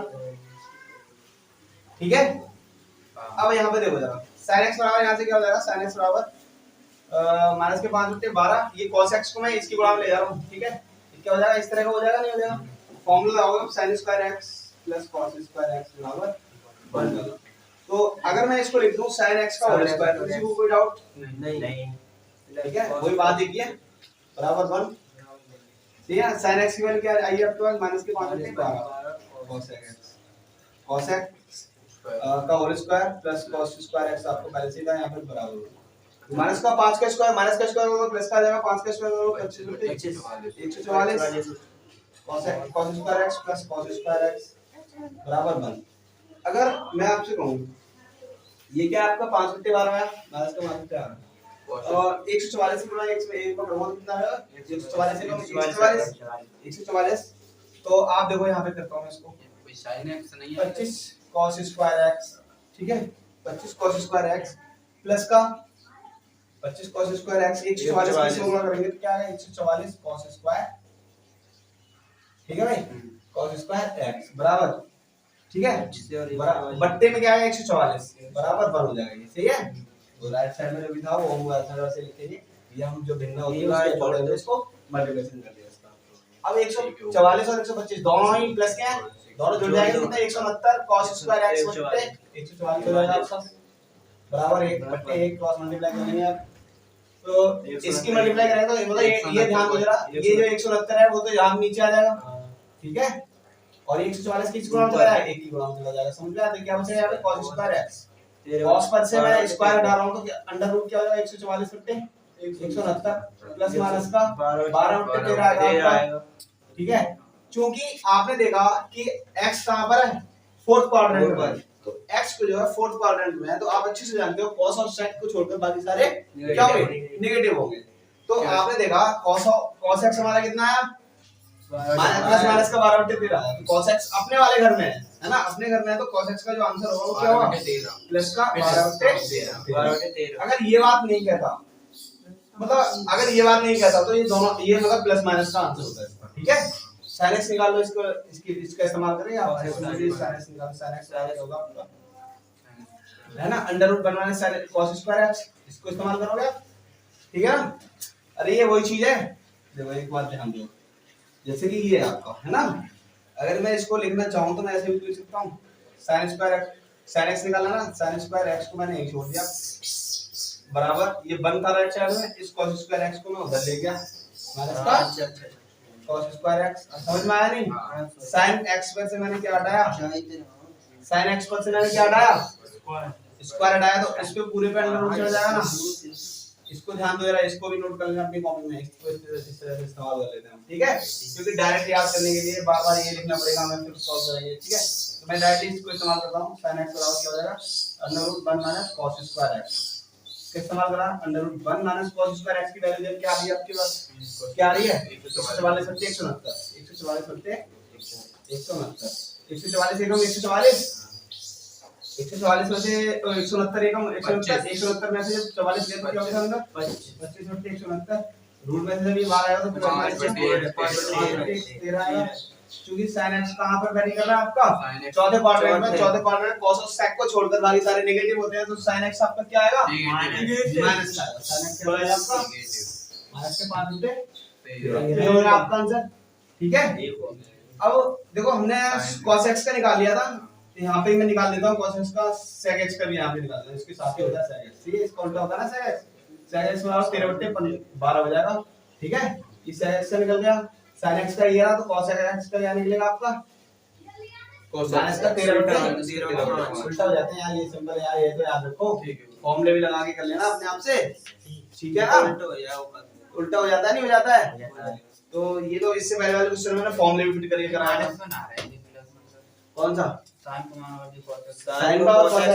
ठीक है। अब यहाँ पे देखो जरा sin x बराबर यहाँ से क्या हो जाएगा sin x बराबर माइनस के 5 बट्टे 12, ये cos x को मैं इसकी गुणा में ले जा रहा हूँ, ठीक है। क्या हो जाएगा इस तरह का हो जाएगा, नहीं हो जाएगा। फॉर्मूला लगाओगे sin square x plus cos square x बराबर 1। तो अगर मैं इसको लिख दूं sin x का होल स्क्वायर, तो किसी को कोई डाउट नहीं, ठीक है। वही बात देखिए बराबर 1, ठीक है। sin x की वैल्यू क्या आई आपके पास माइनस के 5 बट्टे 12 cos x का whole square plus cos square x आपको पहले से था, यहाँ पे बराबर माइनस का 5 का स्क्वायर होगा प्लस का आ जाएगा 5 का स्क्वायर होगा 25 144 cos square x plus cos square x बराबर 1। अगर मैं आपसे कहूं ये क्या आपका 5 बट्टे 12 है माइनस का 5 बट्टे 12 और 144 गुणा x में एक का प्रमाण कितना है 144 तो आप देखो यहाँ पे करता हूँ मैं इसको sin x नहीं है 25 cos स्क्वायर x, ठीक है। 25 cos स्क्वायर x प्लस का 25 cos स्क्वायर x 144 से गुणा करेंगे तो क्या आएगा 144 cos स्क्वायर, ठीक है भाई, cos स्क्वायर x बराबर, ठीक है, बट्टे में क्या है 144 बराबर 1 हो जाएगा, ये सही है। तो राइट साइड में जो भी था वो हम राइट साइड से लिखेंगे, ये हम जो भिन्न होती है उसके जोड़ेंगे, इसको मल्टीप्लिकेशन कर दिया इसका। अब 144 और 125 दोनों ही प्लस क्या है, दोनों जुड़ जाएंगे कितना 169 cos स्क्वायर x बट्टे 144 हो जाएगा आपका बराबर 1 बट्टे 1 क्रॉस मल्टीप्लाई करेंगे आप, तो इसकी मल्टीप्लाई करेंगे तो मतलब ये ध्यान दो जरा, ये जो 169 है वो तो यहाँ नीचे आ जाएगा, ठीक है। और 144 किस गुणा में चला जाएगा, एक ही गुणा में चला जाएगा, समझ में आता है। क्या बचेगा यहाँ पे cos स्क्वायर x, cos पर से मैं स्क्वायर हटा रहा हूं तो अंडर रूट क्या हो जाएगा 144 बट्टे 169 प्लस माइनस का 12 बट्टे 13 आएगा, ठीक है। क्योंकि आपने देखा कि x कहां पर है फोर्थ क्वाड्रेंट पर, तो x को जो है फोर्थ क्वाड्रेंट में है, तो आप अच्छे से जानते हो cos और sec को छोड़कर बाकी सारे क्या होंगे नेगेटिव होंगे। तो आपने देखा cos x हमारा कितना है प्लस माइनस का 12 बट्टे 13 है, तो cos x अपने वाले घर में है ना, अपने घर में है, तो cos x का जो आंसर होगा वो क्या होगा प्लस का 12 बट्टे 13। अगर ये बात नहीं कहता, मतलब अगर ये बात नहीं कहता तो ये दोनों ये मतलब प्लस माइनस का आंसर होता है, ठीक है। sin x निकाल लो, इसको इसका इस्तेमाल करेंगे आप, sin x निकाल, sin x होगा आपका है ना अंडर रूट बनवाने sin cos स्क्वायर x, इसको इस्तेमाल करोगे आप, ठीक है ना। अरे ये वही चीज है, देखो एक बात ध्यान दो, जैसे कि ये आपका है ना, अगर मैं इसको लिखना चाहूं तो मैं ऐसे भी लिख सकता हूं sin square x, sin x निकालना ना, sin स्क्वायर x को मैंने एक छोड़ दिया बराबर ये बन था राइट साइड में, इस cos स्क्वायर x को मैं उधर ले गया माइनस का cos स्क्वायर x, समझ में आया नहीं। sin x पर से मैंने क्या हटाया, sin x पर से मैंने क्या हटाया स्क्वायर हटाया, तो इस पे पूरे पे अंडर रूट चढ़ जाएगा ना। इसको ध्यान दो जरा, इसको भी नोट कर लेना अपनी कॉपी में, इसको इस तरह से इस्तेमाल कर लेते हैं, ठीक है। क्योंकि डायरेक्ट याद करने के लिए बार-बार ये लिखना पड़ेगा, हमें फिर सॉल्व करेंगे, ठीक है। तो मैं डायरेक्टली इसको इस्तेमाल करता हूं sin x बराबर क्या हो जाएगा under root 1 minus cos square x, किस इस्तेमाल करा under root 1 minus cos square x की वैल्यू देख क्या आ रही है आपके पास, क्या आ रही है 144 बट्टे 169 बट्टे 169 144 एकम 144 144 में से 169 एकम 169 में से जब 44 ले तो क्या होगा अंदर 25 बट्टे 169 रूट में से जब ये बाहर आएगा तो 13 आएगा, क्योंकि sin x कहां पर वैरी कर रहा है आपका चौथे क्वाड्रेंट में, चौथे क्वाड्रेंट में cos और sec को छोड़कर बाकी सारे नेगेटिव होते हैं, तो sin x आपका क्या आएगा माइनस आएगा, sin x क्या आएगा आपका माइनस के 5 बट्टे ये होगा आपका आंसर, ठीक है। अब देखो हमने cos x का निकाल लिया था, यहाँ पे मैं निकाल देता हूँ cos x का, sec x का भी यहाँ पे निकाल देता हूँ, इसके साथ ही होता है sec x, ठीक है। इसका उल्टा होता है ना sec x बराबर 13 बट्टे 12 हो जाएगा, ठीक है। ये sec x का निकल गया, sin x का ये रहा, तो cos x का क्या निकलेगा आपका cos x का 13 बट्टे उल्टा हो जाते हैं यार, ये सिंपल है यार, ये तो याद रखो, फॉर्मूले भी लगा के कर लेना अपने आप से, ठीक है ना। उल्टा हो जाता है नहीं हो जाता है, तो ये तो इससे पहले वाले क्वेश्चन में ना फॉर्मूले भी फिट करके कराया है। कौन सा sin power cos x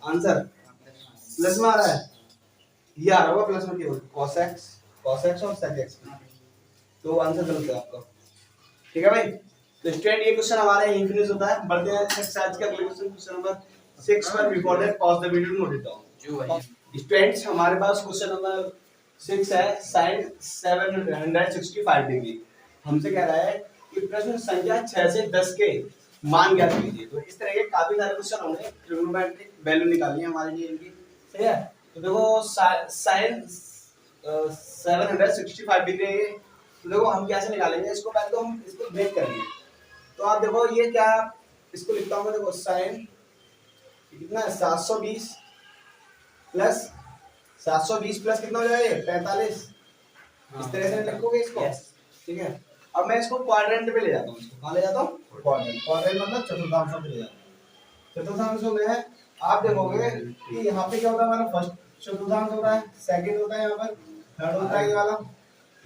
answer plus में आ रहा है, ये आ रहा होगा प्लस में केवल cos x और sec x, तो आंसर गलत है आपका। ठीक है भाई, तो स्टूडेंट ये क्वेश्चन हमारा यहीं फिनिश होता है। बढ़ते हैं नेक्स्ट आज के अगले क्वेश्चन, क्वेश्चन नंबर 6 पर। Before that pause the video, note it down. Students हमारे पास क्वेश्चन नंबर 6 है, sin 765 डिग्री। हमसे कह रहा है कि प्रश्न संख्या 6 से 10 के मान ज्ञात कीजिए। तो इस तरह के काफी सारे क्वेश्चन होंगे, ट्रिग्नोमेट्रिक वैल्यू निकालनी है हमारे लिए इनकी। सही है, तो देखो sin 765 डिग्री है। तो देखो हम कैसे निकालेंगे इसको, पहले तो हम इसको ब्रेक करेंगे। तो आप देखो ये क्या, इसको लिखता हूँ, देखो साइन कितना है 720 प्लस 720 प्लस कितना हो जाएगा 45। इस तरह से लिखोगे इसको। ठीक है, अब मैं इसको क्वाड्रेंट पे ले जाता हूँ। इसको कहाँ ले जाता हूँ? क्वाड्रेंट। क्वाड्रेंट मतलब चतुर्थांशों पे ले जाता हूँ। चतुर्थांशों में है, आप देखोगे कि यहाँ पे क्या होता है, हमारा फर्स्ट चतुर्थांश होता है, सेकंड होता है, यहाँ पर थर्ड होता है, ये वाला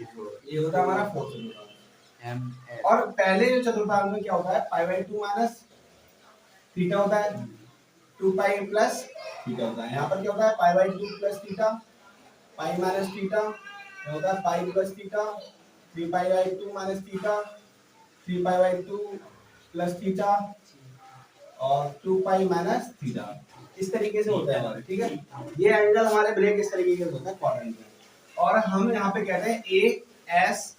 ये होता है हमारा फोर्थ चतुर्थांश। और पहले जो चतुर्थांश में क्या होता है, π/2 माइनस थीटा होता है, 2π प्लस थीटा होता है। यहाँ पर क्या होता है, π/2 plus theta, pi minus theta होता है, pi plus theta, 3π/2 minus theta, 3π/2 plus theta और 2π माइनस थीटा। इस तरीके से होता है हमारे। ठीक है, ये एंगल हमारे ब्रेक इस तरीके से होता है क्वाड्रेंट में। और हम यहाँ पे कहते हैं ए एस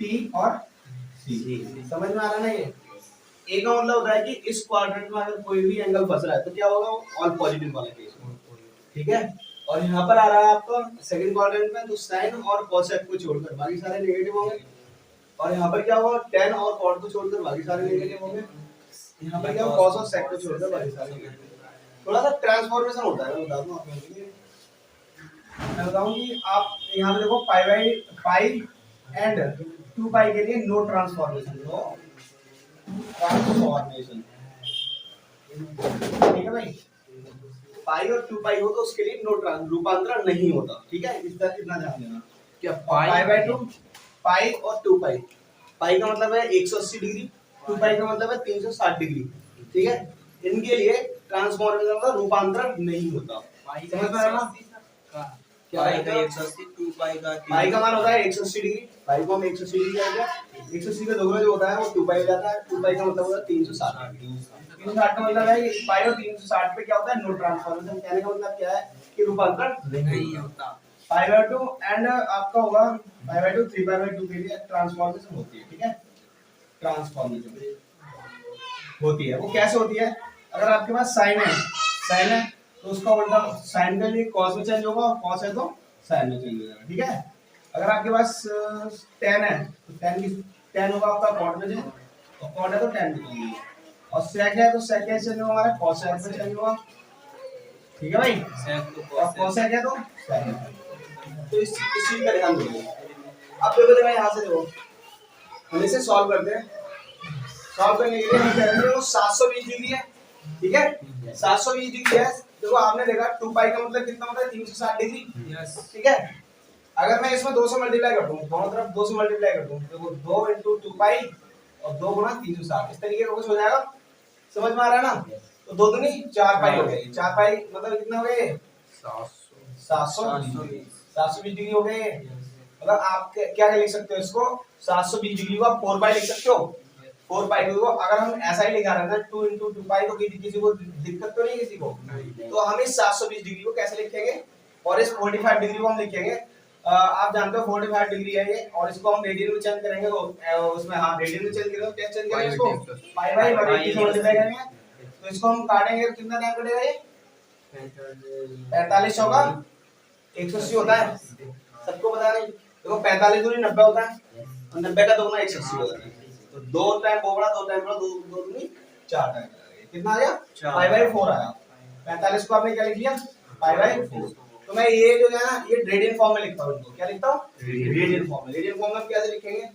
टी और सी। समझ में आ रहा है ना? ये ए का मतलब होता है कि इस क्वाड्रेंट में अगर कोई भी एंगल फंस रहा है तो क्या होगा, ऑल पॉजिटिव वाला केस। ठीक है, और यहाँ पर आ रहा है आपका सेकंड क्वाड्रेंट में, तो साइन और कोसेक को छोड़कर बाकी सारे नेगेटिव होंगे। और यहाँ पर क्या होगा, टेन और कॉट को छोड़कर बाकी सारे नेगेटिव होंगे। यहाँ पर क्या होगा, कॉस और सेक को छोड़कर बाकी सारे नेगेटिव। थोड़ा सा ट्रांसफॉर्मेशन होता है, मैं बता दूं आपको। मैं बताऊं कि आप यहाँ पे देखो पाई एंड 2π के लिए नो ट्रांसफॉर्मेशन, नो ट्रांसफॉर्मेशन। ठीक है भाई, पाई और 2π हो तो उसके लिए नो रूपांतरण नहीं होता। ठीक है, इतना ध्यान देना। क्या π/2 पाई और 2π, पाई का मतलब है 180 डिग्री, 2π का मतलब है 360 डिग्री। ठीक है, इनके लिए ट्रांसफॉर्मेशन का रूपांतरण नहीं होता। समझ में आ रहा है? पाई का 180, 2π का पाई का मान होता है 180 डिग्री। पाई को हम 180 डिग्री आएगा, 180 का दोगुना जो होता है वो 2π हो जाता है। 2π का मतलब होता है 360 डिग्री। 360 का मतलब है कि पाई और 360 पे क्या होता है, नो ट्रांसफॉर्मेशन। कहने का मतलब क्या है कि रूपांतरण नहीं होता। π/2 एंड आपका होगा π/2 3π/2 के लिए ट्रांसफॉर्मेशन होती है। ठीक है, ट्रांसफॉर्मेशन होती है। वो कैसे होती है, अगर आपके पास साइन है तो उसका उल्टा साइन के लिए कॉस में चेंज होगा, और कॉस है तो साइन में चेंज हो जाएगा। ठीक है, अगर आपके पास tan है तो tan होगा आपका कॉट में चेंज, और कॉट है तो tan में चेंज होगा। और सेक है तो सेक कैसे चेंज होगा, हमारा कॉस सेक में चेंज होगा। ठीक है भाई, और कोसेक है तो सेक। तो इस चीज का ध्यान रखिए। अब देखो यहाँ से देखो, हम इसे सॉल्व करते हैं। सॉल्व करने के लिए हम करेंगे वो 720 डिग्री है। ठीक है, 720 डिग्री है। देखो आपने देखा 2π का मतलब कितना होता है, 360 डिग्री। यस, ठीक है। अगर मैं इसमें 2 से मल्टीप्लाई कर दूं, दोनों तरफ 2 से मल्टीप्लाई कर दूं, देखो 2 × 2π और 2 × 360, इस तरीके का कुछ हो जाएगा। समझ में आ रहा है ना? तो 2 दूनी 4π हो गए। 4π मतलब कितना हो गए, 720 डिग्री हो गए। मतलब आप क्या लिख सकते हो इसको, 720 डिग्री को आप 4π लिख सकते हो। 4π को अगर हम ऐसा ही लिखा रहे थे 2 × 2π, तो किसी को दिक्कत तो नहीं किसी को। तो हम इस 720 डिग्री को कैसे लिखेंगे, और इस 45 डिग्री को हम लिखेंगे, आप जानते हो 45 डिग्री है ये, और इसको हम रेडियन में चेंज करेंगे। तो उसमें हाँ रेडियन में चेंज करेंगे, क्या चेंज करेंगे इसको, π/180 से मल्टीप्लाई करेंगे। तो इसको हम काटेंगे, कितना टाइम कटेगा ये, 45 होगा, 180 होता है, सबको पता नहीं। देखो 45 दूनी 90 होता है, और 90 का दोगुना 180 होता है। तो 2 टाइम बोबड़ा, 2 टाइम बोबड़ा, 2 दूनी 4 टाइम। कितना आ गया, π/4 आया। 45 को आपने क्या लिख लिया, π/4। तो मैं ये जो है ना, ये रेडियन फॉर्म में लिखता हूँ। इनको क्या लिखता हूँ, रेडियन फॉर्म में। रेडियन फॉर्म में कैसे लिखेंगे,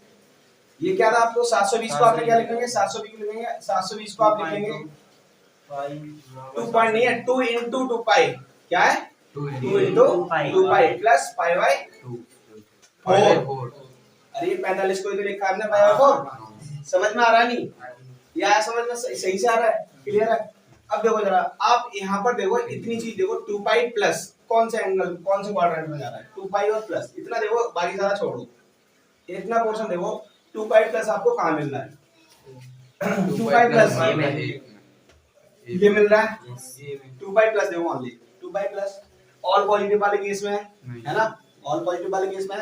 ये क्या था आपको 720 को आपने क्या लिखेंगे, 720 लिखेंगे। 720 को आप लिखेंगे 2 पॉइंट नहीं है, 2 × 2π क्या है, 2 × 2π प्लस π/4। अरे 45 को इधर लिखा हमने π/4। समझ में आ रहा नहीं, या समझ में सही से आ रहा है, क्लियर है? अब देखो जरा, आप यहाँ पर देखो, इतनी चीज देखो, 2π प्लस कौन से एंगल, कौन से क्वाड्रेंट में जा रहा है, 2π और प्लस इतना देखो, बाकी सारा छोड़ो। इतना पोर्शन देखो 2 पाई प्लस आपको कहाँ मिल रहा है 2 पाई प्लस ये मिल रहा है 2 पाई प्लस देखो only 2 pi plus all positive वाले केस में है ना ऑल पॉजिटिव वाले केस में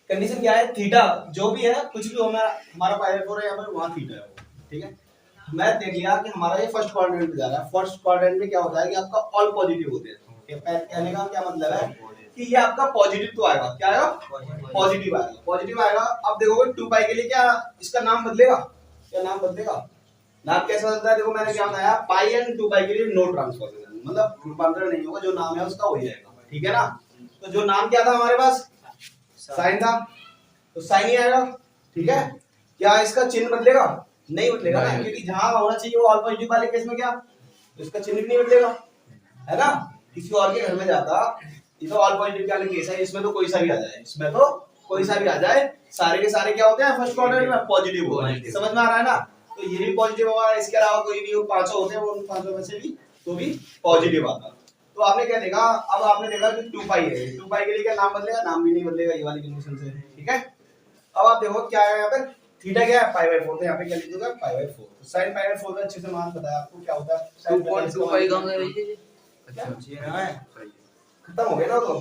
कंडीशन क्या है थीटा जो भी है कुछ भी हो हमारा पाई बाय 4 है यहाँ पर वहाँ थीटा है वो ठीक है मैं देख लिया कि हमारा ये फर्स्ट क्वाड्रेंट में जा रहा है फर्स्ट क्वाड्रेंट में क्या होता है कि आपका ऑल पॉजिटिव होते हैं कहने का क्या मतलब है कि ये आपका पॉजिटिव तो आएगा क्या आएगा पॉजिटिव आएगा अब देखोगे 2 पाई के लिए क्या इसका नाम बदलेगा क्या नाम बदलेगा नाम कैसे बदलता है देखो मैंने क्या बताया पाई एंड 2 पाई के लिए नो ट्रांसफॉर्मेशन मतलब रूपांतरण नहीं होगा जो नाम है उसका वही रहेगा ठीक है ना तो जो नाम क्या था हमारे पास साइन था तो साइन ही आएगा ठीक है क्या इसका चिन्ह बदलेगा नहीं बदलेगा ना क्योंकि जहां होना चाहिए वो ऑल पॉजिटिव वाले केस में क्या तो इसका चिन्ह भी नहीं बदलेगा है ना किसी और के घर में जाता ये तो ऑल पॉजिटिव वाले केस है इसमें तो कोई सा भी आ जाए इसमें तो कोई सा भी आ जाए सारे के सारे क्या होते हैं फर्स्ट क्वाड्रेंट में पॉजिटिव होगा समझ में आ रहा है ना तो ये भी पॉजिटिव होगा इसके अलावा कोई भी वो पांचों होते हैं वो उन पांचों में से भी तो भी पॉजिटिव आता तो आपने क्या देखा अब आपने देखा कि 2 पाई है 2 पाई के लिए क्या नाम बदलेगा नाम भी नहीं बदलेगा ये वाली कंडीशन से ठीक है अब आप देखो क्या है यहाँ पे थीटा क्या है पाई बाय 4 तो यहाँ पे क्या लिख दूंगा पाई बाय 4 तो sin पाई बाय 4 का अच्छे से मान बताया आपको क्या होता है 2.2 पाई कहाँ गए भैया अच्छा खत्म हो गया ना तो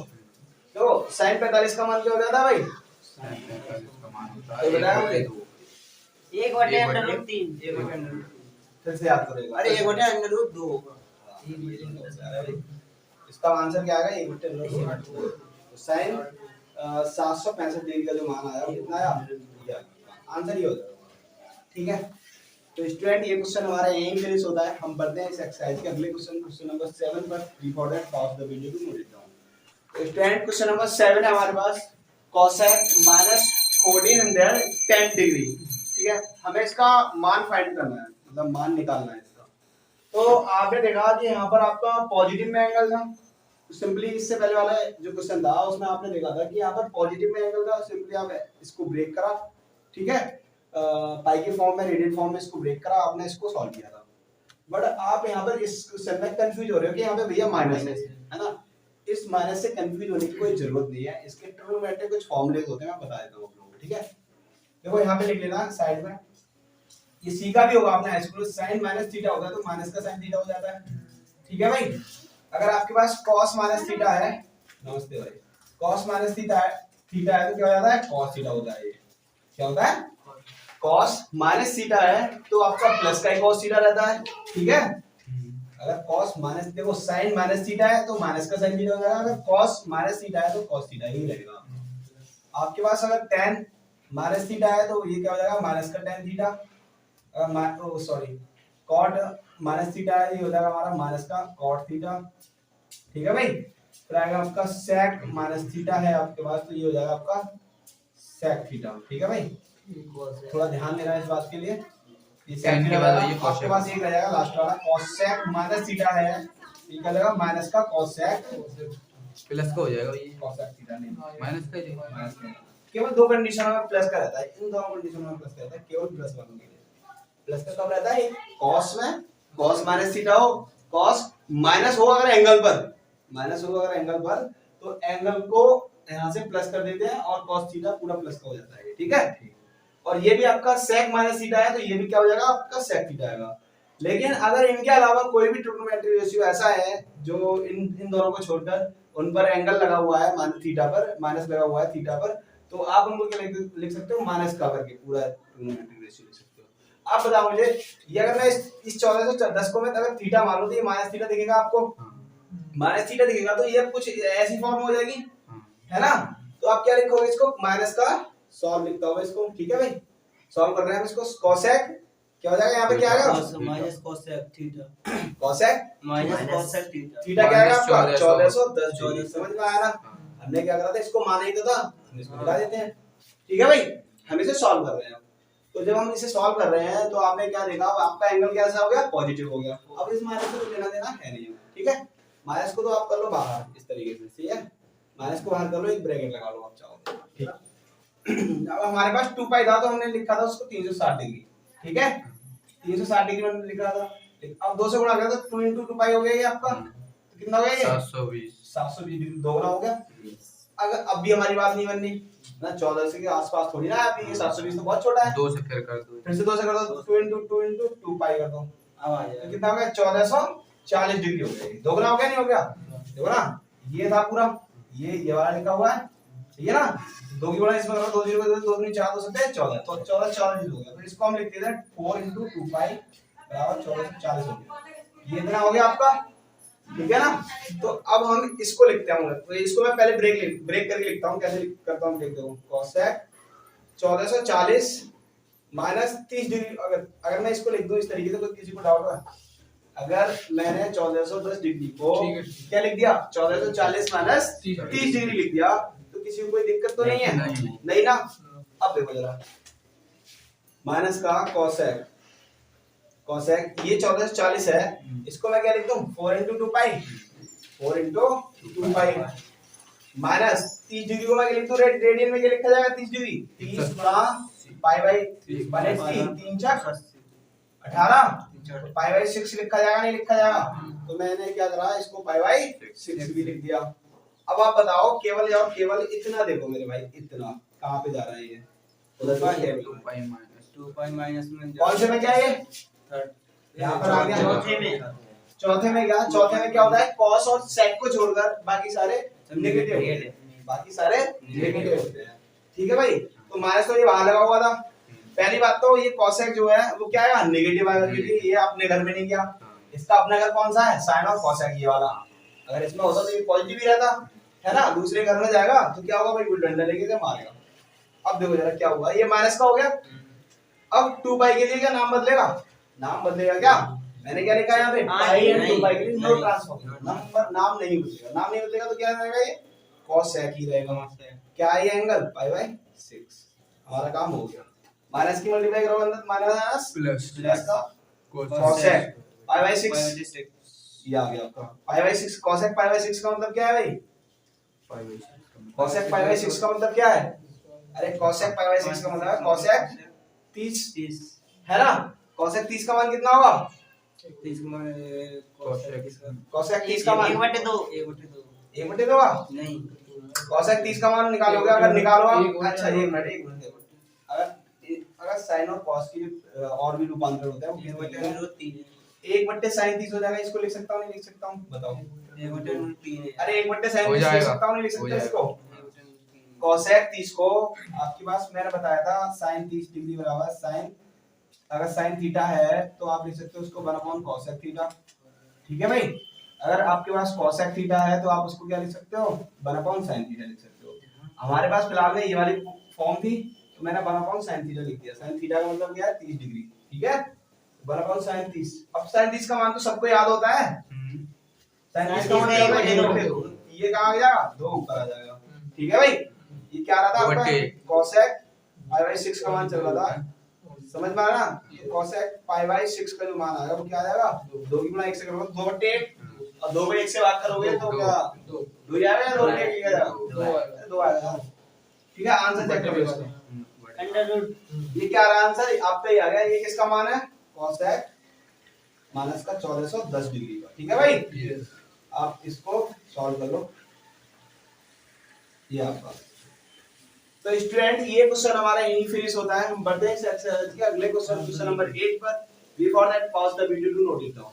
देखो sin 45 का मान क्या हो जाता है भाई sin 45 का मान होता तो बताया है मुझे 1/√3 फिर से याद करेगा अरे 1/√2 होगा इसका आंसर क्या आएगा 1/√2 तो sin 765 डिग्री का जो मान आया वो कितना आया आंसर ये हो जाएगा ठीक है तो स्टूडेंट ये क्वेश्चन हमारा यहीं फिनिश होता है हम बढ़ते हैं इस एक्सरसाइज के अगले क्वेश्चन नंबर 7 पर before that pause the video to note it down तो स्टूडेंट क्वेश्चन नंबर 7 है हमारे पास cosec -1410 डिग्री ठीक है हमें इसका मान फाइंड करना है मतलब मान निकालना है इसका तो आपने देखा कि यहाँ पर आपका पॉजिटिव में एंगल था सिंपली इससे पहले वाला जो क्वेश्चन था उसमें आपने देखा था कि यहाँ पर पॉजिटिव में एंगल था सिंपली आप इसको ब्रेक करा ठीक है पाई के फॉर्म में रेडियन फॉर्म में इसको ब्रेक करा आपने इसको सॉल्व किया था बट आप यहाँ पर इस क्वेश्चन में कंफ्यूज हो रहे हो कि यहाँ पे भैया माइनस है ना इस माइनस से कंफ्यूज होने की कोई जरूरत नहीं है इसके ट्रिग्नोमेट्रिक कुछ फॉर्मूले होते हैं मैं बता देता हूँ आप लोगों को ठीक है देखो यहाँ पे लिख लेना साइड में ये सीखा भी होगा आपने high school sin minus theta होता है तो माइनस का sin थीटा हो जाता है ठीक है भाई अगर आपके पास cos माइनस थीटा है नमस्ते भाई cos माइनस थीटा है तो क्या हो जाता है cos थीटा होता है ये क्या होता है cos माइनस थीटा है तो आपका प्लस का ही cos थीटा रहता है ठीक है अगर cos माइनस देखो sin माइनस थीटा है तो माइनस का sin थीटा हो जाएगा अगर cos माइनस थीटा है तो cos थीटा ही रहेगा आपके पास अगर tan माइनस थीटा है तो ये क्या हो जाएगा माइनस का tan theta sorry cot minus theta है ये हो जाएगा हमारा माइनस का cot थीटा ठीक है भाई फिर आएगा आपका sec माइनस थीटा है आपके पास तो ये हो जाएगा आपका sec थीटा ठीक है भाई थोड़ा ध्यान देना इस बात के लिए ये sec के बाद ये आपके पास एक रह जाएगा लास्ट वाला cosec माइनस थीटा है ये क्या लगेगा माइनस का cosec प्लस का हो जाएगा ये cosec थीटा नहीं माइनस का ही माइनस का केवल दो कंडीशन में प्लस का रहता है इन दोनों कंडीशन में प्लस का रहता है केवल प्लस वालों के लिए प्लस का कब रहता है cos में cos माइनस थीटा हो cos माइनस हो अगर एंगल पर तो एंगल को यहां से प्लस कर देते हैं और cos थीटा पूरा प्लस का हो जाता है ठीक है और ये भी आपका sec माइनस थीटा है तो ये भी क्या हो जाएगा आपका sec थीटा आएगा लेकिन अगर इनके अलावा कोई भी ट्रिग्नोमेट्रिक रेशियो ऐसा है जो इन दोनों को छोड़कर उन पर एंगल लगा हुआ है माइनस लगा हुआ है थीटा पर तो आप उनको क्या लिख सकते हो माइनस का करके पूरा ट्रिग्नोमेट्रिक रेशियो लिख सकते हो आप बताओ मुझे ये अगर मैं इस 1410 को मैं अगर थीटा मान लूं तो ये माइनस थीटा दिखेगा आपको माइनस थीटा दिखेगा तो ये कुछ ऐसी फॉर्म हो जाएगी है ना तो आप क्या लिखोगे इसको माइनस का सॉल्व लिखता होगा इसको ठीक है भाई सॉल्व कर रहे हैं हम इसको cosec क्या हो जाएगा यहाँ पे क्या आएगा minus cosec theta cosec minus cosec theta theta क्या आएगा आपका 1410 समझ में आया ना हमने क्या करा था इसको माना ही तो था हम इसको मिटा देते हैं ठीक है भाई हम इसे सॉल्व कर रहे हैं तो जब हम इसे सॉल्व कर रहे हैं तो आपने क्या देखा आपका एंगल कैसा हो गया पॉजिटिव हो गया अब इस माइनस से कुछ लेना देना है नहीं ठीक है माइनस को तो आप कर लो बाहर इस तरीके से ठीक है माइनस को बाहर कर लो एक ब्रैकेट लगा लो आप चाहो ठीक अब हमारे पास 2 पाई था तो हमने लिखा था उसको 360 डिग्री ठीक है 360 डिग्री में लिखा था अब 2 से गुणा कर तो 2 into 2 पाई हो गया ये आपका तो कितना हो गया ये 720 720 डिग्री दोगुना हो गया अगर अब भी हमारी बात नहीं बननी ना, 14 के आसपास थोड़ी ना, अभी ये 720 तो बहुत छोटा है। 2 से फिर कर दो। फिर से 2 से कर दो, 2 into 2 पाई कर दो, अब आ तो जाएगा। कितना हो गया 1440 डिग्री हो गया। दोगुना हो गया नहीं हो गया? देखो ना, ये था पूरा, ये वाला लिखा हुआ है, ठीक है ना। 2 की गुणा इसमें करो, 2 0 2 2 4 2 7 14, तो 1440 हो गया। फिर इसको हम लिख देते हैं 4 into 2 पाई बराबर 1440 हो गया। ये इतना हो गया आपका, ठीक है ना। तो अब हम इसको लिखते हैं, तो इसको मैं पहले ब्रेक करके लिखता हूँ। कैसे करता हूँ देख दो, कोसेक 1440 माइनस 30 डिग्री। अगर मैं इसको लिख दूं इस तरीके से, तो किसी को डाउट है? अगर मैंने 1410 डिग्री को क्या लिख दिया, 1440 माइनस 30 डिग्री लिख दिया, तो किसी को कोई दिक्कत तो नहीं है? नहीं ना। अब देखो जरा, माइनस का कोसेक, कोसेक ये 1440 है, इसको मैं क्या लिख दूं, 4 into 2 पाई, 4 into 2 पाई माइनस 30 डिग्री को मैं क्या लिख दूं, रेडियन में क्या लिखा जाएगा, 30 डिग्री 30 गुणा पाई बाई 180, 3 4 18, तो पाई बाई 6 लिखा जाएगा नहीं लिखा जाएगा? तो मैंने क्या करा, इसको पाई बाई 6 भी लिख दिया। अब आप बताओ, केवल और केवल इतना देखो मेरे भाई, इतना कहाँ पे जा रहा है ये, उधर का table 2 pi minus 2 pi minus में कौन से में क्या है ये, यहाँ पर आ गया चौथे में। चौथे में क्या, चौथे में क्या होता है, कॉस और सेक को छोड़कर बाकी सारे नेगेटिव होते हैं, बाकी सारे नेगेटिव होते हैं, ठीक है भाई। तो माइनस तो ये बाहर लगा हुआ था। पहली बात तो ये कॉसेक जो है वो क्या है, नेगेटिव आएगा, क्योंकि ये अपने घर में नहीं गया। इसका अपना घर कौन सा है, साइन ऑफ कॉसेक ये वाला। अगर इसमें होता तो ये पॉजिटिव ही रहता है ना, दूसरे घर में जाएगा तो क्या होगा भाई, वो डंडा लेके से मारेगा। अब देखो जरा क्या हुआ, ये माइनस का हो गया। अब 2 पाई के लिए क्या नाम बदलेगा, नाम बदलेगा क्या, मैंने क्या लिखा है यहाँ पे, पाई एंड 2 पाई के लिए नो ट्रांसफॉर्म, नंबर नाम नहीं बदलेगा। नाम नहीं बदलेगा तो क्या रहेगा, ये कॉसेक ही रहेगा। क्या है ये एंगल, पाई बाई 6। हमारा काम हो गया। माइनस की मल्टीप्लाई करोगे अंदर, माइनस प्लस का कॉसेक पाई बाई 6, ये आ गया आपका pi by 6। Cosec pi by 6 का मतलब क्या है भाई, कॉसेक पाई बाई 6 का मतलब क्या है, अरे कॉसेक पाई बाई 6 का मतलब है कॉसेक 30 है ना। कॉसेक 30 का मान कितना होगा, 30 का मान कॉसेक 30 का मान 1/2 1/2 होगा नहीं, कॉसेक 30 का मान निकालोगे, अगर निकालो आप, अच्छा एक मिनट अगर साइन और कॉस की और भी रूपांतर होता है, 1/sin30 हो जाएगा। इसको लिख सकता हूँ नहीं लिख सकता हूँ, बताओ। अरे 1/sin30 लिख सकता हूँ नहीं लिख सकता इसको। कोसेक 30 को आपके पास मैंने बताया था sin 30 डिग्री बराबर sin, अगर sin थीटा है तो आप लिख सकते हो उसको 1/cos कोसेक थीटा, ठीक है भाई। अगर आपके पास कोसेक थीटा है तो आप उसको क्या लिख सकते हो, 1/sin थीटा लिख सकते हो। हमारे पास फिलहाल में ये वाली फॉर्म थी, तो मैंने 1/sin थीटा लिख दिया। sin थीटा का मतलब क्या है, 30 डिग्री, ठीक है। 1/sin 30। अब sin 30 का मान तो सबको याद होता है, sin 30 का मान क्या होता है, ये कहाँ आ जाएगा, 2 ऊपर आ जाएगा, ठीक है भाई। ये क्या रहा था आपका, कोसेक पाई बाई 6 का मान चल रहा था, समझ में आ रहा ना। तो कोसेक पाई बाई 6 का जो मान आएगा वो क्या आ जाएगा, 2 की गुणा 1 से करोगे 2/8, और 2 को 1 से भाग करोगे तो क्या 2 जाएगा या 2/8 लिखा जाएगा, 2 आएगा, ठीक है। आंसर चेक कर लो इसका, अंडर रूट ये क्या रहा आंसर आपका, ही आ गया। ये किसका मान है, कोसेक माइनस का 1410 डिग्री का, ठीक है भाई। आप इसको सॉल्व कर लो, ये आपका। तो स्टूडेंट ये क्वेश्चन हमारा यहीं फिनिश होता है। हम बढ़ते हैं इस एक्सरसाइज के अगले क्वेश्चन, क्वेश्चन नंबर 8 पर। Before that pause the video to note it down.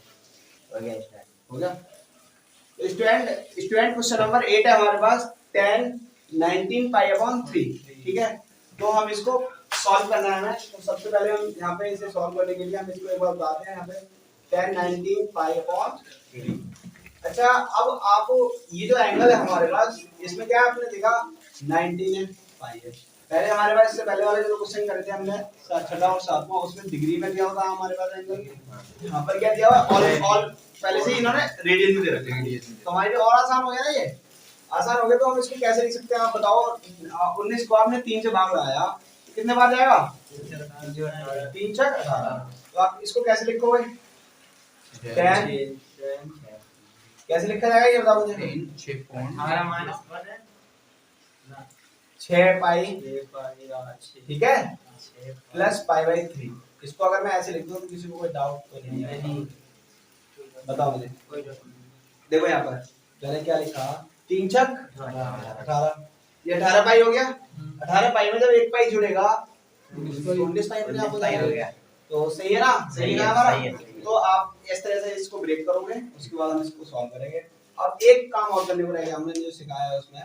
हो गया। तो स्टूडेंट क्वेश्चन नंबर 8 है हमारे पास, tan 19 पाई अपॉन 3, ठीक है। तो हम इसको सॉल्व करना है हमें। तो सबसे पहले हम यहाँ पे इसे सॉल्व करने के लिए हम इसको एक बार बताते हैं। यहाँ पे tan 19 पाई अपॉन 3। अच्छा, अब आप ये जो एंगल है हमारे पास, इसमें क्या है आपने देखा 19 है, पाई है। पहले हमारे पास इससे पहले वाले जो क्वेश्चन करे थे हमने 6वां और 7वां, उसमें डिग्री में क्या होता है हमारे पास एंगल, यहाँ पर क्या दिया हुआ ऑल पहले से इन्होंने रेडियन में दे रखे हैं। तो हमारे लिए और आसान हो गया ना, ये आसान हो गया। तो हम इसको कैसे लिख सकते हैं आप बताओ। 19 को आपने 3 से भाग लगाया, कितने बार जाएगा, 3 6 18। तो आप इसको कैसे लिखोगे, tan कैसे लिखा जाएगा ये बताओ मुझे। 6 हमारा माइनस 1 है 6 पाई, 6 पाई ठीक है, प्लस पाई बाई 3। इसको अगर मैं ऐसे लिख दूं तो किसी को कोई डाउट तो नहीं है, बताओ मुझे। देखो यहाँ पर मैंने क्या लिखा, 3 छक 18, ये 18 पाई हो गया। 18 पाई में जब एक पाई जुड़ेगा 19 पाई अपने आप हो जाएगा। तो सही है ना, सही है हमारा। तो आप इस तरह से इसको ब्रेक करोगे, उसके बाद हम इसको सॉल्व करेंगे। अब एक काम और करने को रहेगा, हमने जो सिखाया है उसमें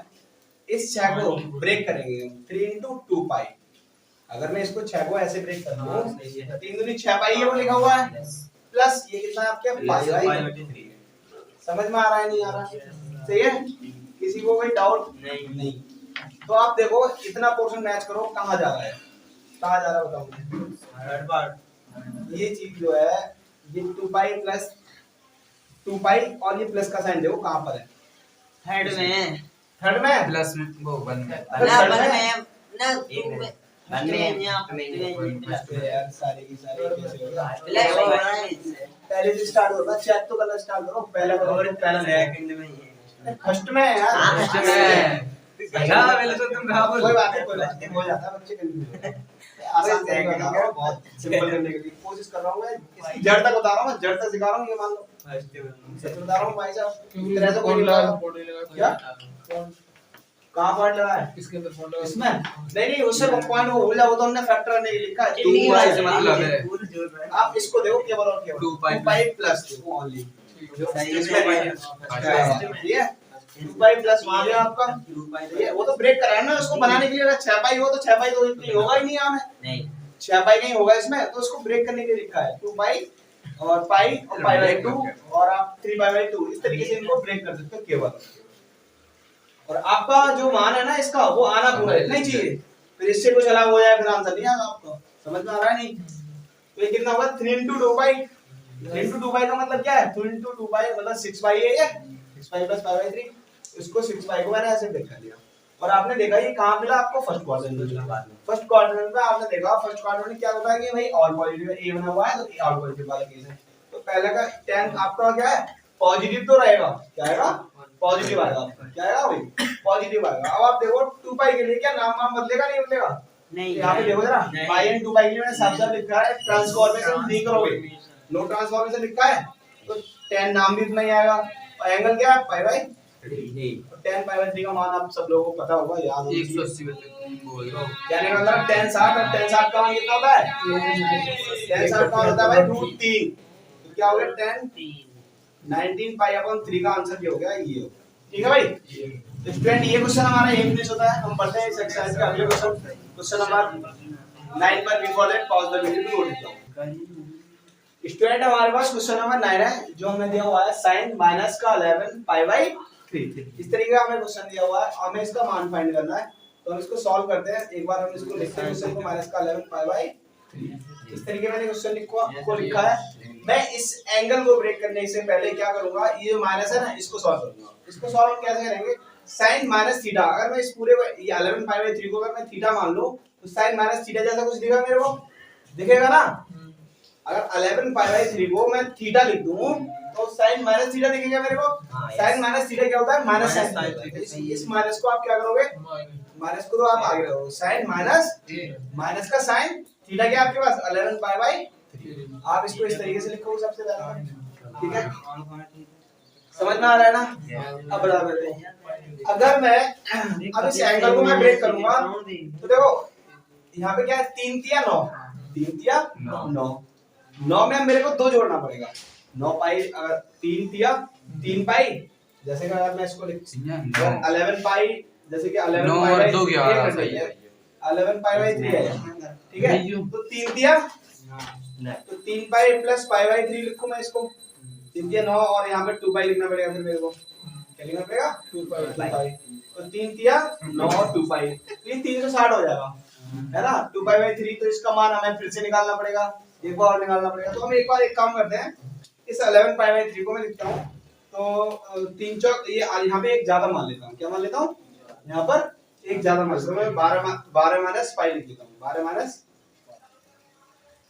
इस 6 को ब्रेक करेंगे 3 into 2 पाई। अगर मैं इसको 6 को ऐसे ब्रेक कर दूं तो 3 दूनी 6 पाई है वो लिखा हुआ है, प्लस ये कितना है आपके पाई। समझ में आ रहा है नहीं आ रहा? सही है, किसी को कोई डाउट नहीं। तो आप देखो इतना पोर्शन मैच करो, कहाँ जा रहा है, कहाँ जा रहा है बताओ। ये चीज जो है ये 2 पाई प्लस 2 पाई और ये प्लस का साइन देखो कहाँ पर है, थर्ड में थर्ड में प्लस में वो वन में ना वन में ना वन में यहाँ पे यार सारी की सारी कैसे होगा? प्लस हो रहा है पहले से स्टार्ट होगा, चेक तो करना स्टार्ट करो, पहले करो पहला सेकंड में ये फर्स्ट में है यार, फर्स्ट में क्या पहले तो तुम रहा कोई बात नहीं, कोई बात नहीं, हो जाता है बच्चे कंफ्यूज आसान तरीके बता रहा हूँ, बहुत सिंपल करने की कोशिश कर रहा हूँ मैं, इसकी जड़ तक बता रहा हूँ, जड़ तक सिखा रहा हूँ, ये मान लो सच बता रहा हूँ भाई साहब, इस तरह से कोई नहीं लगा क्या कहाँ पॉइंट लगा है इसके अंदर फोन लगा इसमें नहीं उससे पॉइंट वो भूल जाओ, वो तो हमने फैक्टर नहीं लिखा है, 2 पाई से मतलब है आप इसको देखो केवल और केवल 2 पाई 2 पाई प्लस देखो ओनली सही में ये 2 पाई प्लस वहां गया आपका, ये वो तो ब्रेक करा है ना उसको बनाने के लिए, अगर 6 पाई हो तो 6 पाई तो इतनी होगा ही नहीं यहाँ में, नहीं 6 पाई कहीं होगा इसमें, तो उसको ब्रेक करने के लिए लिखा है 2 पाई और पाई और पाई बाई 2 और आप 3 पाई बाई 2 इस तरीके से इनको ब्रेक कर सकते हो केवल। और आपका जो मान है ना इसका वो आना पूरा नहीं चाहिए, फिर इससे कुछ अलग हो जाए फिर आंसर नहीं आएगा आपको, समझ में आ रहा है नहीं? तो ये कितना होगा 3 into 2 पाई, 3 into 2 पाई का मतलब क्या है, 2 into 2 पाई मतलब 6 पाई है ये, 6 पाई प्लस पाई बाई 3, इसको 6 पाई को मैंने ऐसे ब्रेक कर दिया। और आपने देखा ये कहाँ मिला आपको, फर्स्ट क्वाड्रेंट में, फर्स्ट क्वाड्रेंट में आपने देखा फर्स्ट क्वाड्रेंट में क्या होता है कि भाई ऑल पॉजिटिव है, ए बना हुआ है तो ए ऑल पॉजिटिव वाला केस है, तो पहले का 10 आपका क्या है पॉजिटिव तो रहेगा, क्या आएगा पॉजिटिव आएगा आपका, क्या आएगा भाई पॉजिटिव आएगा। अब आप देखो 2 पाई के लिए क्या नाम नाम बदलेगा नहीं बदलेगा, नहीं यहाँ पे देखो जरा पाई एंड 2 पाई के लिए मैंने साफ साफ लिखा है ट्रांसफॉर्मेशन नहीं करोगे, नो ट्रांसफॉर्मेशन लिखा है तो 10 नाम भी इतना ही आएगा, और एंगल क्या है पाई बाई 10 पाई बाई 3 का मान आप सब लोगों को पता होगा, याद होगा 180 में बोल रहा हूं क्या नहीं मतलब 10 60 और 10 60 का मान कितना होता है 10 60 का मान होता है भाई √3, तो क्या हो गया 10 19 पाई अपॉन 3 का आंसर ये हो गया, ये हो ठीक है भाई। तो स्टूडेंट ये क्वेश्चन हमारा एक मिनट होता है, हम पढ़ते हैं इस एक्सरसाइज का अगले क्वेश्चन नंबर 9 पर before that pause the video to note it down. Student हमारे पास क्वेश्चन नंबर 9 है जो हमें दिया हुआ है sin माइनस का 11 पाई बाई 3, इस तरीके का हमें क्वेश्चन दिया हुआ है, हमें इसका मान फाइंड करना है, तो हम इसको सॉल्व करते हैं। एक बार हम इसको लिखते हैं क्वेश्चन को माइनस का 11 पाई बाई 3, इस तरीके मैंने क्वेश्चन को लिखा है। मैं इस एंगल को ब्रेक करने से पहले क्या करूंगा, ये जो माइनस है ना इसको सॉल्व करूंगा। इसको सॉल्व कैसे करेंगे, sin माइनस थीटा, अगर मैं इस पूरे ये 11 पाई बाई 3 को अगर मैं थीटा मान लूं तो sin माइनस थीटा जैसा कुछ दिखेगा मेरे को, दिखेगा ना। अगर 11 पाई बाई 3 को मैं थीटा लिख दूं तो sin माइनस थीटा दिखेगा मेरे को। sin माइनस थीटा क्या होता है, माइनस sin। इस माइनस को आप क्या करोगे, माइनस को तो आप आगे रखोगे, sin माइनस का sin थीटा क्या आपके पास 11 पाई बाई 3, आप इसको इस तरीके से लिखोगे सबसे पहले, ठीक है समझ में आ रहा है ना। अब बढ़ा देते हैं, अगर मैं अब इस एंगल को मैं ब्रेक करूंगा तो देखो यहाँ पे क्या है 3 तिया 9, 3 तिया 9 में मेरे को 2 जोड़ना पड़ेगा, 9 पाई अगर 3 तिया 3 पाई, जैसे कि अगर मैं इसको लिखूं 11 पाई, जैसे कि 11 पाई बाई 2 11 पाई बाई 3 है, ठीक है तो 3 तिया तो 3 पाई प्लस पाई बाई 3 लिखूं मैं इसको, 3 तिया 9 और यहाँ पे 2 पाई लिखना पड़ेगा, फिर मेरे को क्या लिखना पड़ेगा 2 पाई, तो 3 तिया 9 और 2 पाई, ये 360 हो जाएगा है ना। 2 पाई बाई 3 तो इसका मान हमें फिर से निकालना पड़ेगा, एक बार और निकालना पड़ेगा, तो हम एक बार एक काम करते हैं, इस 11 पाई बाई 3 को मैं लिखता हूँ तो 3 चौक ये यहाँ पे एक ज्यादा मान लेता हूँ, क्या मान लेता हूँ यहाँ पर एक ज्यादा मान लेता हूँ, मैं 12 माइनस पाई लिख देता हूँ,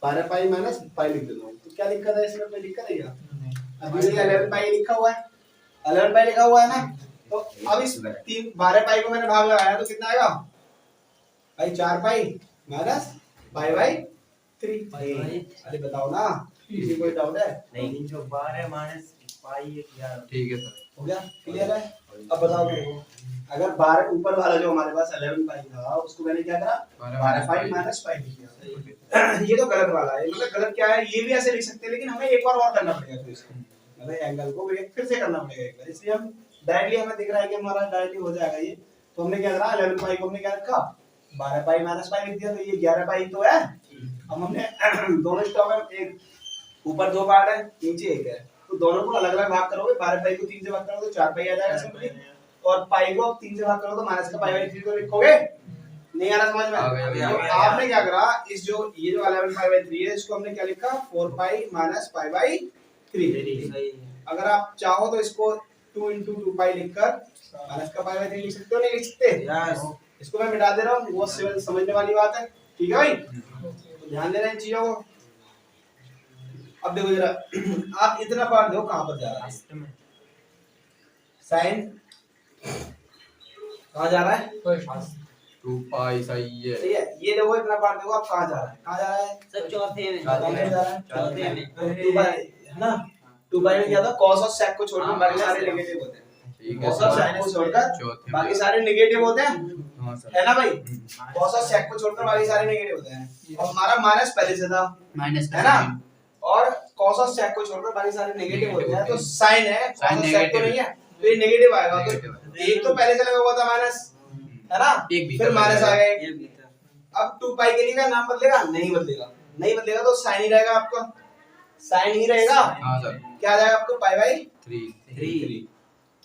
12 पाई माइनस पाई लिख देता हूँ, तो क्या दिक्कत है इसमें, कोई दिक्कत है क्या, अभी 11 पाई लिखा हुआ है, 11 पाई लिखा हुआ है ना, तो अब इस 12 पाई को मैंने भाग लगाया तो कितना आएगा भाई 4 पाई माइनस पाई बाई 3। अरे बताओ ना, किसी कोई डाउट है नहीं जो 12 माइनस ठीक है सर। हो गया, क्लियर है? अब बताओ मेरे को, अगर 12 ऊपर वाला जो हमारे पास 11 पाई था उसको मैंने क्या करा, 12 पाई माइनस पाई लिख दिया। ये तो गलत वाला है, मतलब गलत क्या है, ये भी ऐसे लिख सकते हैं लेकिन हमें एक बार और करना पड़ेगा फिर इसको, मतलब एंगल को फिर से करना पड़ेगा एक बार, इसलिए हम डायरेक्टली हमें दिख रहा है कि हमारा डायरेक्टली हो जाएगा ये। तो हमने क्या करा, 11 पाई को हमने क्या रखा, 12 पाई माइनस पाई लिख दिया, तो ये 11 पाई तो है। अब हमने दोनों स्टॉक में एक ऊपर 2 पार्ट है, नीचे एक है, तो दोनों को अलग अलग भाग करोगे, 12 पाई को 3 से भाग करोगे तो 4 पाई आ जाएगा सिंपली, और पाई को आप 3 से भाग करो तो माइनस का पाई बाई 3 तो लिखोगे, नहीं आ रहा समझ में? तो आपने क्या करा, इस जो ये जो 11 पाई बाई 3 है इसको हमने क्या लिखा, 4 पाई माइनस पाई बाई 3। अगर आप चाहो तो इसको 2 into 2 पाई लिखकर माइनस का पाई बाई 3 लिख सकते हो, नहीं लिख सकते? इसको मैं मिटा दे रहा हूँ, वो समझने वाली बात है, ठीक है भाई? तो ध्यान देना इन चीजों को। अब देखो जरा, आप इतना पार्ट देखो कहां पर जा रहा है, साइन कहां जा रहा है, 2 पाई सही है। सही है? ये देखो इतना पार्ट देखो आप कहां जा रहा है, कहां जा रहा है, सर चौथे में कहां जा रहा है, चौथे में 2 पाई है ना, 2 पाई में क्या था, cos और sec को छोड़कर बाकी सारे नेगेटिव होते हैं, ठीक है cos और sec को छोड़कर बाकी सारे नेगेटिव होते हैं, हाँ सर। है ना भाई? cos और sec को छोड़कर बाकी सारे नेगेटिव होते हैं, और हमारा माइनस पहले से था, माइनस है ना? और cos और sec को छोड़कर बाकी सारे नेगेटिव होते हैं, तो sin है, cos और sec तो नहीं है, तो ये नेगेटिव आएगा, तो एक तो पहले से लगा हुआ था माइनस, है ना? फिर माइनस आ गए। अब 2 पाई के लिए क्या नाम बदलेगा, नहीं बदलेगा, नहीं बदलेगा तो साइन ही रहेगा आपका, साइन ही रहेगा, हाँ सर। क्या आ जाएगा आपको, पाई बाई 3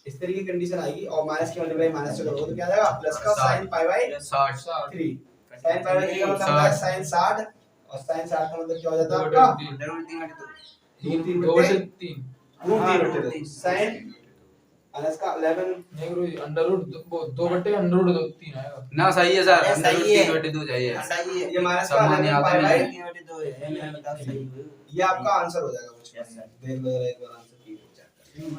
इस तरीके की कंडीशन आएगी, और माइनस की मल्टीप्लाई माइनस से करोगे तो क्या आ जाएगा, प्लस का sine pi by 60 3, sine pi by 3 का मतलब होता है साइन 60, और साइन 60 का मतलब क्या हो जाता है आपका, 3 साइन माइनस का 11 ना सही है सर, सही है। 3/2 चाहिए। ये माइनस का सामान्य 11 आता पाई नहीं बाई, ये आपका आंसर हो जाएगा मुझे, देख लो जरा एक बार आंसर की हो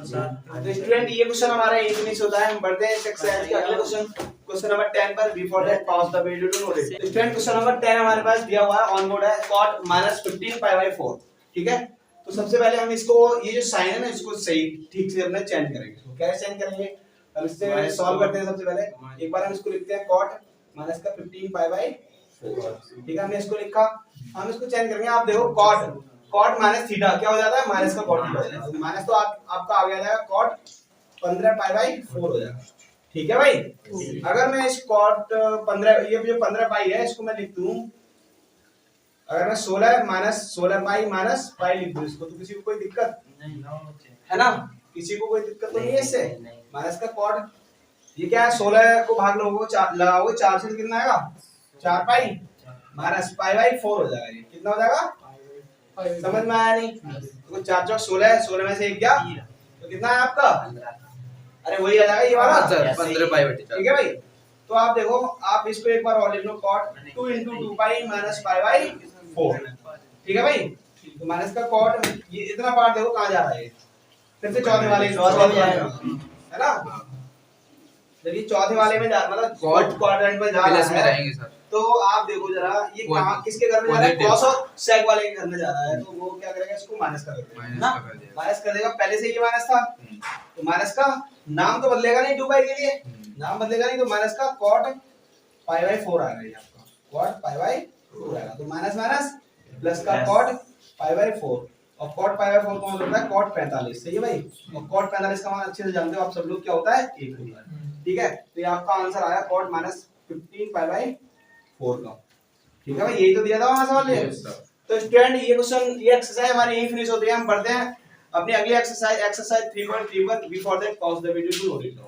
जाएगा। तो स्टूडेंट ये क्वेश्चन हमारा यही फिनिश होता है, हम बढ़ते हैं एक्सरसाइज के अगले क्वेश्चन, क्वेश्चन नंबर 10 पर। Before that pause the video to note it. Student question number 10 हमारे पास दिया हुआ है, ऑन बोर्ड है, cot -15 पाई बाई 4, ठीक है? तो सबसे पहले हम इसको, ये जो साइन है ना, इसको सही ठीक से अपने चेंज करेंगे। तो कैसे चेंज करेंगे, हम इससे सॉल्व करते हैं। सबसे पहले एक बार हम इसको लिखते हैं cot -15 पाई बाई 4, ठीक है? हमने इसको लिखा, हम इसको चेंज करेंगे। आप देखो cot माइनस थीटा क्या हो जाता है, माइनस का cot थीटा हो जाता है, माइनस तो आपका आ जाएगा cot 15 पाई बाई 4 हो जाएगा, ठीक है भाई? अगर मैं इस cot 15, ये जो 15 पाई है इसको मैं लिख दूं, अगर मैं 16 पाई माइनस पाई लिख दूं इसको, तो किसी को कोई दिक्कत है ना? किसी को कोई दिक्कत तो नहीं है इससे? माइनस का cot, ये क्या है, 16 को भाग लोगे, लगाओगे 4 से, कितना आएगा, 4 पाई माइनस पाई बाई 4 हो जाएगा। ये कितना हो जाएगा, समझ में आया नहीं? तो 4 चौक 16 में से 1 गया तो कितना है आपका, अरे वही आ जाएगा ये वाला सर, 15 पाई बटे 4, ठीक है भाई? तो आप देखो, आप इसको एक बार और लिख लो, cot 2 into 2 pi minus pi by 4, ठीक है भाई? तो माइनस का cot, ये इतना पार्ट देखो कहां जा रहा है, फिर से चौथे वाले में जाएगा, है ना? जब ये चौथे वाले में जा, मतलब cot क्वाड्रेंट में जा प्लस में रहा है, रहेंगे सर। तो आप देखो जरा, ये कहां, किसके घर में जा रहा है, cos और sec वाले के घर में जा रहा है, तो वो क्या करेगा, इसको माइनस कर देगा, माइनस ना? का कर दिया। माइनस कर देगा, पहले से ये माइनस था, तो माइनस का नाम तो बदलेगा नहीं 2 पाई के लिए, नाम बदलेगा नहीं, तो माइनस का cot पाई बाई 4 आएगा, ये आपका cot पाई बाई 4 आएगा, तो माइनस माइनस प्लस का cot पाई बाई 4, और cot पाई बाई 4 का मतलब होता है cot 45, सही है भाई? और cot 45 का मान अच्छे से जानते हो आप सब लोग, क्या होता है, 1 होता है, ठीक है? तो ये आपका आंसर आया cot -15 पाई बाई 4 का, ठीक है भाई? यही तो दिया था वहां सवाल ये। तो स्टूडेंट ये क्वेश्चन, ये एक्सरसाइज हमारी यही फिनिश होती है, हम पढ़ते हैं अपनी अगली एक्सरसाइज 3.3 पर। Before that pause the video to note it.